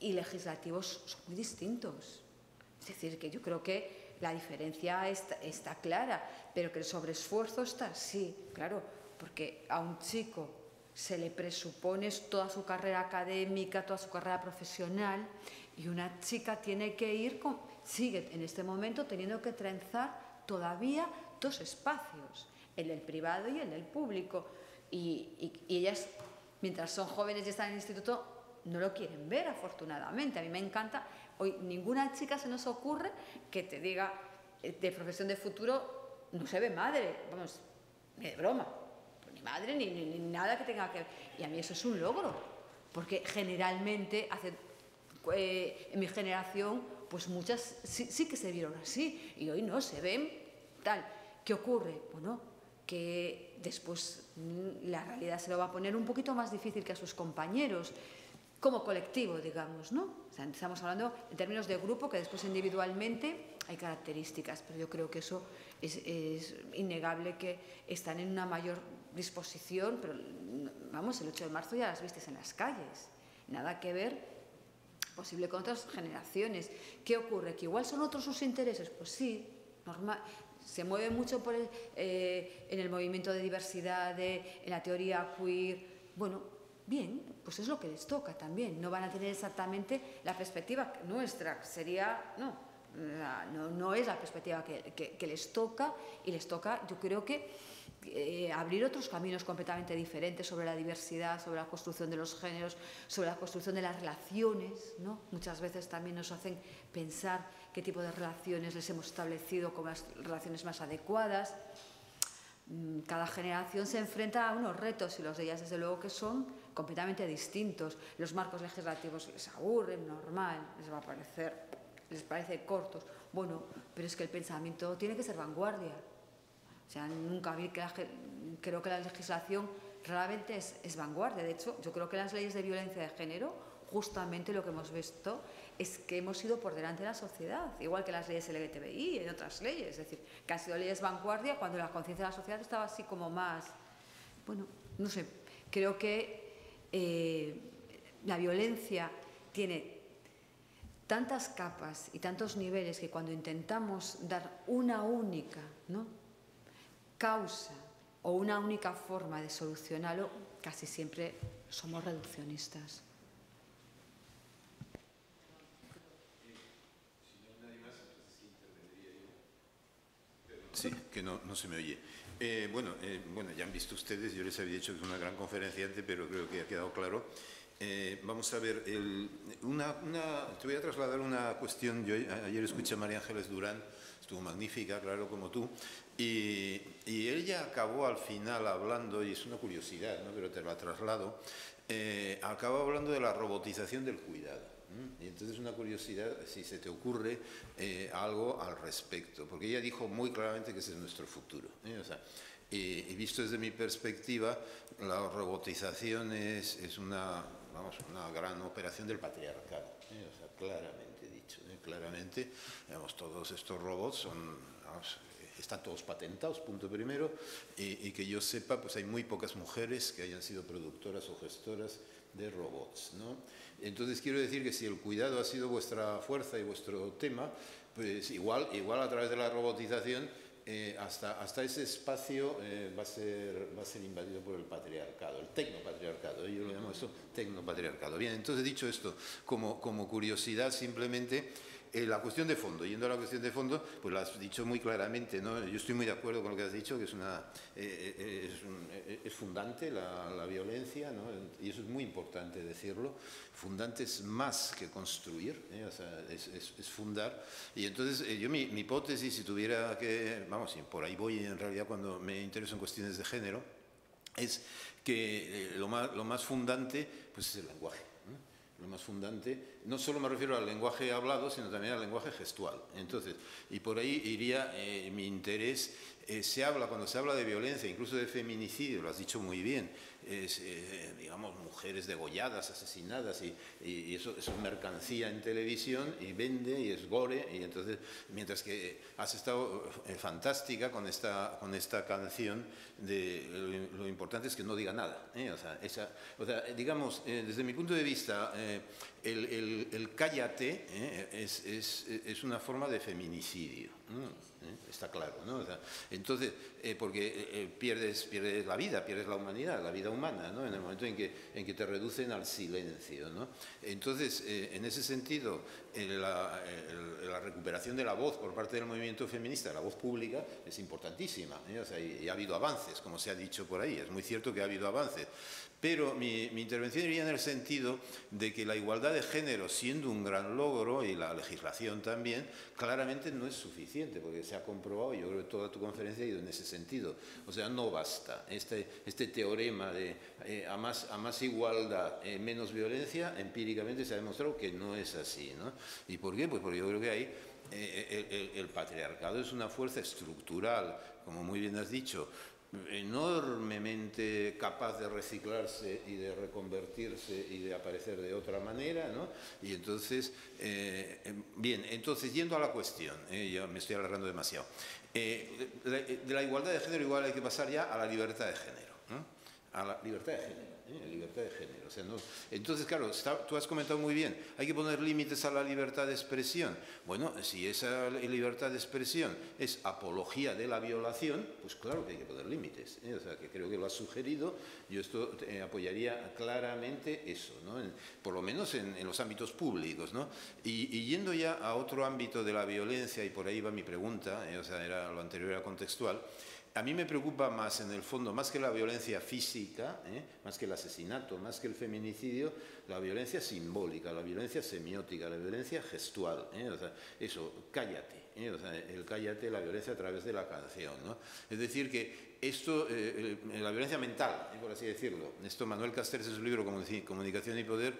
y legislativos, son muy distintos. Es decir, que yo creo que la diferencia está clara, pero que el sobreesfuerzo está sí, claro, porque a un chico se le presupone toda su carrera académica, toda su carrera profesional, y una chica sigue en este momento teniendo que trenzar todavía dos espacios, el del privado y el del público. Y ellas, mientras son jóvenes y están en el instituto, no lo quieren ver, afortunadamente. A mí me encanta. Hoy ninguna chica se nos ocurre que te diga de profesión de futuro no se ve madre, vamos, ni de broma, pues ni madre ni nada que tenga que ver. Y a mí eso es un logro, porque generalmente en mi generación pues muchas sí que se vieron así y hoy no se ven tal. ¿Qué ocurre? Bueno, que después la realidad se lo va a poner un poquito más difícil que a sus compañeros. Como colectivo, digamos, ¿no? O sea, estamos hablando en términos de grupo, que después individualmente hay características, pero yo creo que eso es innegable, que están en una mayor disposición, pero vamos, el 8 de marzo ya las vistes en las calles, nada que ver posible con otras generaciones. ¿Qué ocurre? ¿Que igual son otros sus intereses? Pues sí, normal. Se mueve mucho en el movimiento de diversidad, en la teoría queer, bueno, bien, pues es lo que les toca también. No van a tener exactamente la perspectiva nuestra, no es la perspectiva que les toca, y les toca, yo creo que abrir otros caminos completamente diferentes sobre la diversidad, sobre la construcción de los géneros, sobre la construcción de las relaciones, ¿no? Muchas veces también nos hacen pensar qué tipo de relaciones les hemos establecido como las relaciones más adecuadas. Cada generación se enfrenta a unos retos y los de ellas desde luego que son completamente distintos. Los marcos legislativos les aburren, normal, les parece cortos. Bueno, pero es que el pensamiento tiene que ser vanguardia. O sea, nunca vi creo que la legislación realmente es vanguardia. De hecho, yo creo que las leyes de violencia de género justamente lo que hemos visto es que hemos ido por delante de la sociedad, igual que las leyes LGTBI y en otras leyes, es decir, que han sido leyes vanguardia cuando la conciencia de la sociedad estaba así como más, bueno, no sé, creo que la violencia tiene tantas capas y tantos niveles que cuando intentamos dar una única, ¿no?, causa o una única forma de solucionarlo, casi siempre somos reduccionistas. Sí, que no se me oye. Bueno, ya han visto ustedes, yo les había dicho que es una gran conferenciante, pero creo que ha quedado claro. Vamos a ver, te voy a trasladar una cuestión. Yo ayer escuché a María Ángeles Durán, estuvo magnífica, claro, como tú, y ella acabó al final hablando, y es una curiosidad, ¿no?, pero te la traslado, acabó hablando de la robotización del cuidado. Y entonces una curiosidad, si se te ocurre algo al respecto, porque ella dijo muy claramente que ese es nuestro futuro, o sea, y visto desde mi perspectiva, la robotización es una gran operación del patriarcado, o sea, claramente dicho, claramente, digamos, todos estos robots están todos patentados, punto primero, y que yo sepa, pues hay muy pocas mujeres que hayan sido productoras o gestoras de robots, ¿no? Entonces quiero decir que si el cuidado ha sido vuestra fuerza y vuestro tema, pues igual a través de la robotización hasta ese espacio va a ser invadido por el patriarcado, el tecnopatriarcado, yo lo llamo esto tecnopatriarcado. Bien, entonces dicho esto, como curiosidad simplemente, la cuestión de fondo, yendo a la cuestión de fondo, pues lo has dicho muy claramente, ¿no? Yo estoy muy de acuerdo con lo que has dicho, que es fundante la violencia, ¿no? Y eso es muy importante decirlo. Fundante es más que construir, o sea, es fundar. Y entonces yo mi hipótesis, si tuviera que, vamos, y por ahí voy en realidad cuando me intereso en cuestiones de género, es que lo más fundante pues es el lenguaje. Lo más fundante, no solo me refiero al lenguaje hablado, sino también al lenguaje gestual. Entonces, y por ahí iría mi interés. Cuando se habla de violencia, incluso de feminicidio, lo has dicho muy bien, digamos, mujeres degolladas, asesinadas, y eso es mercancía en televisión, y vende, y es gore, y entonces, mientras que has estado fantástica con esta canción, lo importante es que no diga nada, o sea, digamos, desde mi punto de vista, el cállate es una forma de feminicidio, está claro, ¿no? O sea, entonces, porque pierdes la vida, pierdes la humanidad, la vida humana, ¿no?, en el momento en que te reducen al silencio, ¿no? Entonces, en ese sentido, la recuperación de la voz por parte del movimiento feminista, la voz pública, es importantísima, o sea, y ha habido avances, como se ha dicho por ahí, es muy cierto que ha habido avances. Pero mi intervención iría en el sentido de que la igualdad de género, siendo un gran logro, y la legislación también, claramente no es suficiente, porque se ha comprobado, y yo creo que toda tu conferencia ha ido en ese sentido. O sea, no basta. Este teorema de a más igualdad, menos violencia, empíricamente se ha demostrado que no es así, ¿no? ¿Y por qué? Pues porque yo creo que ahí el patriarcado es una fuerza estructural, como muy bien has dicho, enormemente capaz de reciclarse y de reconvertirse y de aparecer de otra manera, ¿no? Y entonces, bien, entonces yendo a la cuestión, ya me estoy alargando demasiado, de la igualdad de género igual hay que pasar ya a la libertad de género, ¿no? A la libertad de género. Libertad de género. O sea, no, entonces, claro, tú has comentado muy bien, hay que poner límites a la libertad de expresión. Bueno, si esa libertad de expresión es apología de la violación, pues claro que hay que poner límites, o sea, que creo que lo has sugerido. Yo esto apoyaría claramente eso, ¿no? Por lo menos en los ámbitos públicos, ¿no? Y yendo ya a otro ámbito de la violencia, y por ahí va mi pregunta, o sea, lo anterior era contextual. A mí me preocupa más, en el fondo, más que la violencia física, más que el asesinato, más que el feminicidio, la violencia simbólica, la violencia semiótica, la violencia gestual. O sea, eso, cállate. o sea, el cállate, la violencia a través de la canción, ¿no? Es decir, que esto, la violencia mental, por así decirlo, esto Manuel Castells en su libro Comunicación y Poder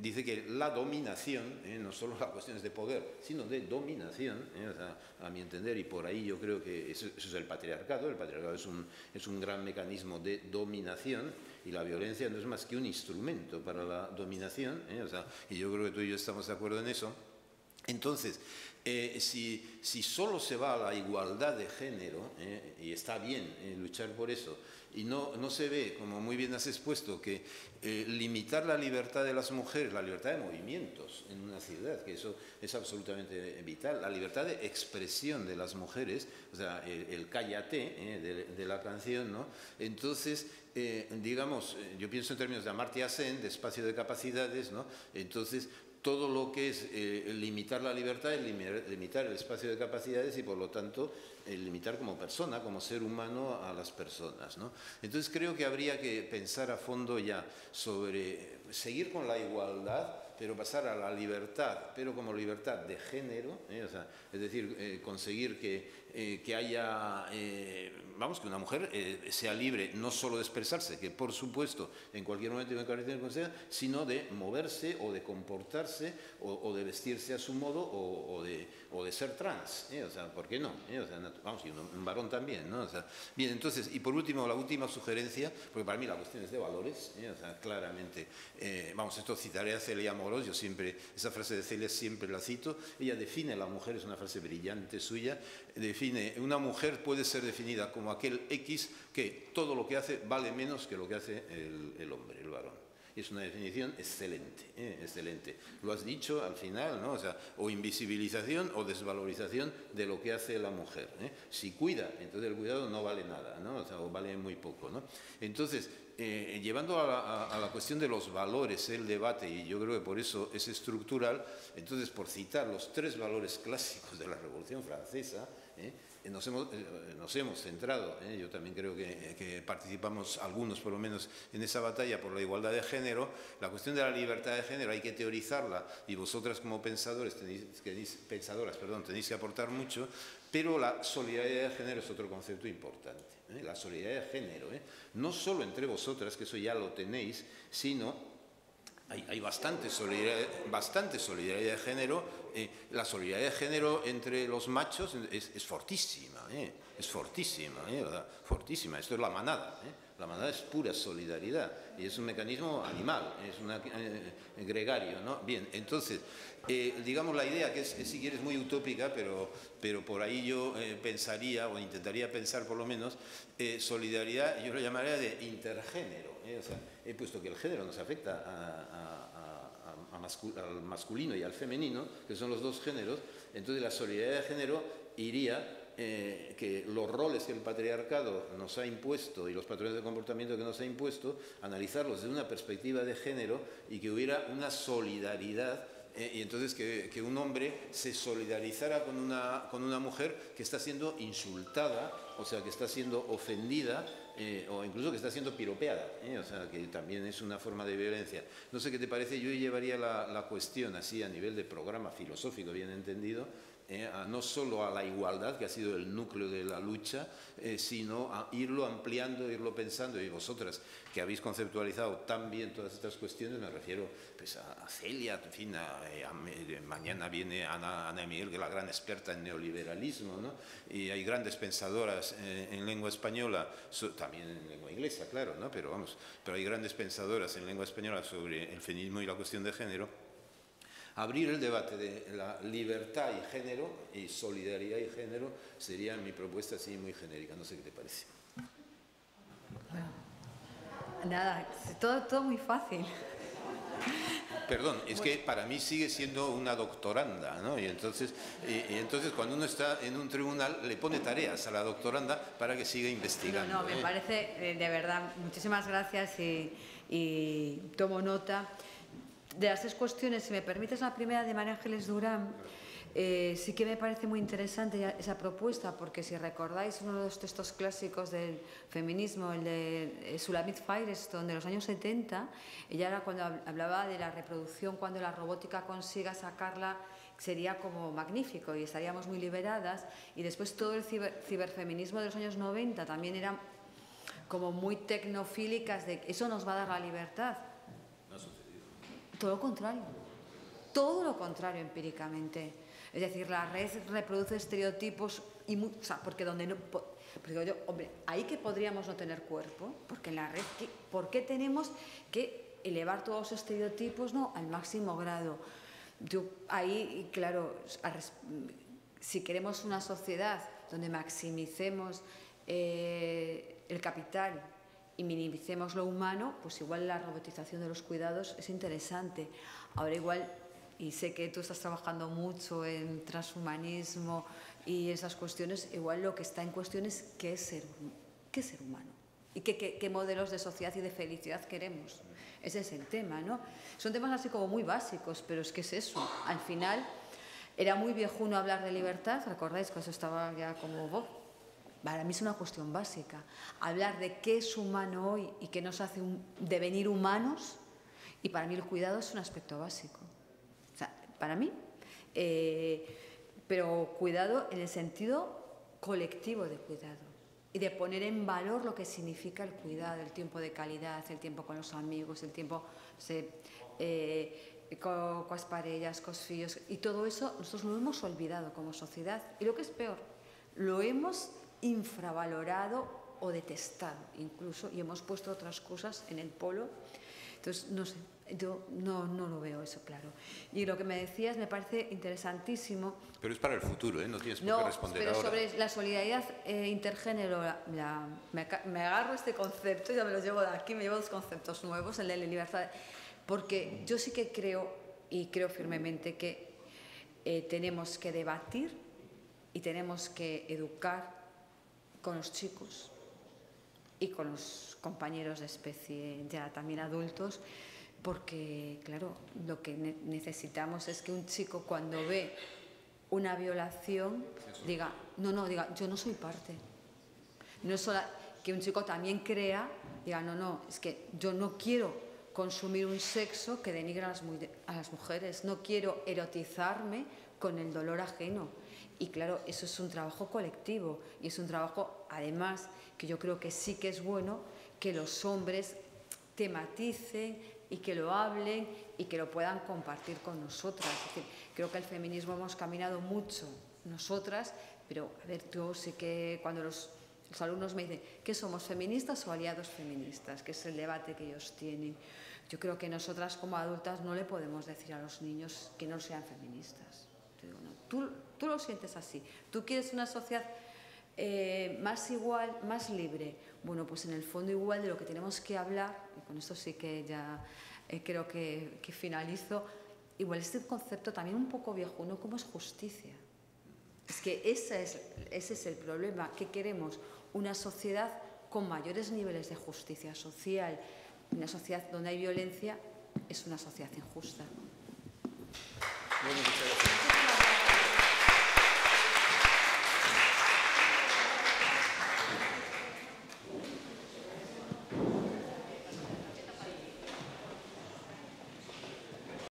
dice que la dominación, no solo las cuestiones de poder, sino de dominación, o sea, a mi entender, y por ahí yo creo que eso es el patriarcado es un gran mecanismo de dominación, y la violencia no es más que un instrumento para la dominación, o sea, y yo creo que tú y yo estamos de acuerdo en eso. Entonces, si solo se va a la igualdad de género, y está bien luchar por eso, y no se ve, como muy bien has expuesto, que limitar la libertad de las mujeres, la libertad de movimientos en una ciudad, que eso es absolutamente vital, la libertad de expresión de las mujeres, o sea, el cállate de la canción, ¿no? Entonces, digamos, yo pienso en términos de Amartya Sen, de espacio de capacidades, ¿no? Entonces, todo lo que es limitar la libertad es limitar el espacio de capacidades y, por lo tanto, limitar como persona, como ser humano a las personas, ¿no? Entonces, creo que habría que pensar a fondo ya sobre seguir con la igualdad, pero pasar a la libertad, pero como libertad de género, o sea, es decir, conseguir que haya, vamos, que una mujer sea libre no solo de expresarse, que por supuesto en cualquier momento y en cualquier circunstancia, sino de moverse o de comportarse o de vestirse a su modo o de ser trans, o sea, ¿por qué no? O sea, vamos, y un varón también, ¿no? O sea, bien, entonces, y por último, la última sugerencia, porque para mí la cuestión es de valores, o sea, claramente, vamos, esto citaré a Celia Amorós, yo siempre, esa frase de Celia siempre la cito, ella define a la mujer, es una frase brillante suya, define, una mujer puede ser definida como aquel X que todo lo que hace vale menos que lo que hace el hombre, el varón. Es una definición excelente, excelente. Lo has dicho al final, ¿no? O sea, o invisibilización o desvalorización de lo que hace la mujer, ¿eh? Si cuida, entonces el cuidado no vale nada, ¿no? O sea, o vale muy poco, ¿no? Entonces, llevando a la cuestión de los valores, el debate, y yo creo que por eso es estructural, entonces, por citar los 3 valores clásicos de la Revolución Francesa, nos hemos centrado, yo también creo que participamos algunos por lo menos en esa batalla por la igualdad de género. La cuestión de la libertad de género hay que teorizarla y vosotras como pensadores tenéis que aportar mucho, pero la solidaridad de género es otro concepto importante, la solidaridad de género, no solo entre vosotras, que eso ya lo tenéis, sino hay bastante solidaridad de género. La solidaridad de género entre los machos es fortísima, es fortísima, fortísima. Esto es la manada, la manada es pura solidaridad y es un mecanismo animal, es un gregario, ¿no? Bien, entonces, digamos la idea que es, si quieres, muy utópica, pero por ahí yo pensaría, o intentaría pensar por lo menos, solidaridad, yo lo llamaría de intergénero, o sea, puesto que el género nos afecta al masculino y al femenino, que son los dos géneros, entonces la solidaridad de género iría que los roles que el patriarcado nos ha impuesto y los patrones de comportamiento que nos ha impuesto, analizarlos desde una perspectiva de género y que hubiera una solidaridad, y entonces que un hombre se solidarizara con una mujer que está siendo insultada, o sea, que está siendo ofendida, o incluso que está siendo piropeada, o sea, que también es una forma de violencia. No sé qué te parece, yo llevaría la cuestión así a nivel de programa filosófico bien entendido, no solo a la igualdad, que ha sido el núcleo de la lucha, sino a irlo ampliando, irlo pensando, y vosotras que habéis conceptualizado tan bien todas estas cuestiones, me refiero pues, a Celia, en fin, mañana viene Ana Miguel, que es la gran experta en neoliberalismo, ¿no? Y hay grandes pensadoras en lengua española, también en lengua inglesa, claro, ¿no? Pero hay grandes pensadoras en lengua española sobre el feminismo y la cuestión de género. Abrir el debate de la libertad y género y solidaridad y género sería mi propuesta así muy genérica. No sé qué te parece. Bueno, nada, todo muy fácil. Perdón, es que para mí sigue siendo una doctoranda, ¿no? Y entonces cuando uno está en un tribunal le pone tareas a la doctoranda para que siga investigando. No, me parece, de verdad, muchísimas gracias y tomo nota. De las 3 cuestiones, si me permites la primera de María Ángeles Durán, sí que me parece muy interesante esa propuesta, porque si recordáis uno de los textos clásicos del feminismo, el de Shulamit Firestone de los años 70, ella era cuando hablaba de la reproducción, cuando la robótica consiga sacarla sería como magnífico y estaríamos muy liberadas. Y después todo el ciberfeminismo de los años 90 también eran como muy tecnofílicas de eso nos va a dar la libertad. No ha sucedido. Todo lo contrario. Todo lo contrario empíricamente. Es decir, la red reproduce estereotipos y o sea, porque donde no... Porque yo, hombre, ahí que podríamos no tener cuerpo, porque en la red, ¿por qué tenemos que elevar todos los estereotipos, ¿no?, al máximo grado? Yo, ahí, claro, si queremos una sociedad donde maximicemos el capital y minimicemos lo humano, pues igual la robotización de los cuidados es interesante. Ahora igual, y sé que tú estás trabajando mucho en transhumanismo y esas cuestiones, igual lo que está en cuestión es qué es ser humano y qué modelos de sociedad y de felicidad queremos. Ese es el tema, ¿no? Son temas así como muy básicos, pero es que es eso. Al final, era muy viejuno hablar de libertad, ¿recordáis que eso estaba ya como vos? Para mí es una cuestión básica. Hablar de qué es humano hoy y qué nos hace devenir humanos, y para mí el cuidado es un aspecto básico. O sea, para mí, pero cuidado en el sentido colectivo de cuidado y de poner en valor lo que significa el cuidado, el tiempo de calidad, el tiempo con los amigos, el tiempo con las parejas, con los fillos, y todo eso nosotros lo hemos olvidado como sociedad, y lo que es peor, lo hemos infravalorado o detestado incluso, y hemos puesto otras cosas en el polo. Entonces, no sé, yo no lo veo eso claro. Y lo que me decías me parece interesantísimo. Pero es para el futuro, ¿eh? No tienes por qué responder ahora. Pero sobre la solidaridad intergénero, me agarro este concepto y ya me lo llevo de aquí, me llevo dos conceptos nuevos, el de la libertad, porque yo sí que creo, y creo firmemente, que tenemos que debatir y tenemos que educar con los chicos y con los compañeros de especie ya también adultos, porque claro, lo que necesitamos es que un chico cuando ve una violación diga, diga, yo no soy parte. No es solo que un chico también crea, diga, no, es que yo no quiero consumir un sexo que denigra a las mujeres, no quiero erotizarme con el dolor ajeno. Y claro, eso es un trabajo colectivo y es un trabajo, además, que yo creo que sí que es bueno que los hombres tematicen y que lo hablen y que lo puedan compartir con nosotras. Es decir, creo que el feminismo hemos caminado mucho nosotras, pero a ver, yo sé que cuando los alumnos me dicen ¿qué somos, feministas o aliados feministas?, que es el debate que ellos tienen. Yo creo que nosotras como adultas no le podemos decir a los niños que no sean feministas. Yo digo, no, tú lo sientes así, tú quieres una sociedad más igual, más libre. Bueno, pues en el fondo igual de lo que tenemos que hablar, y con esto sí que ya creo que finalizo, igual este concepto también un poco viejuno, como es justicia. Es que ese es el problema, que queremos una sociedad con mayores niveles de justicia social. Una sociedad donde hay violencia es una sociedad injusta.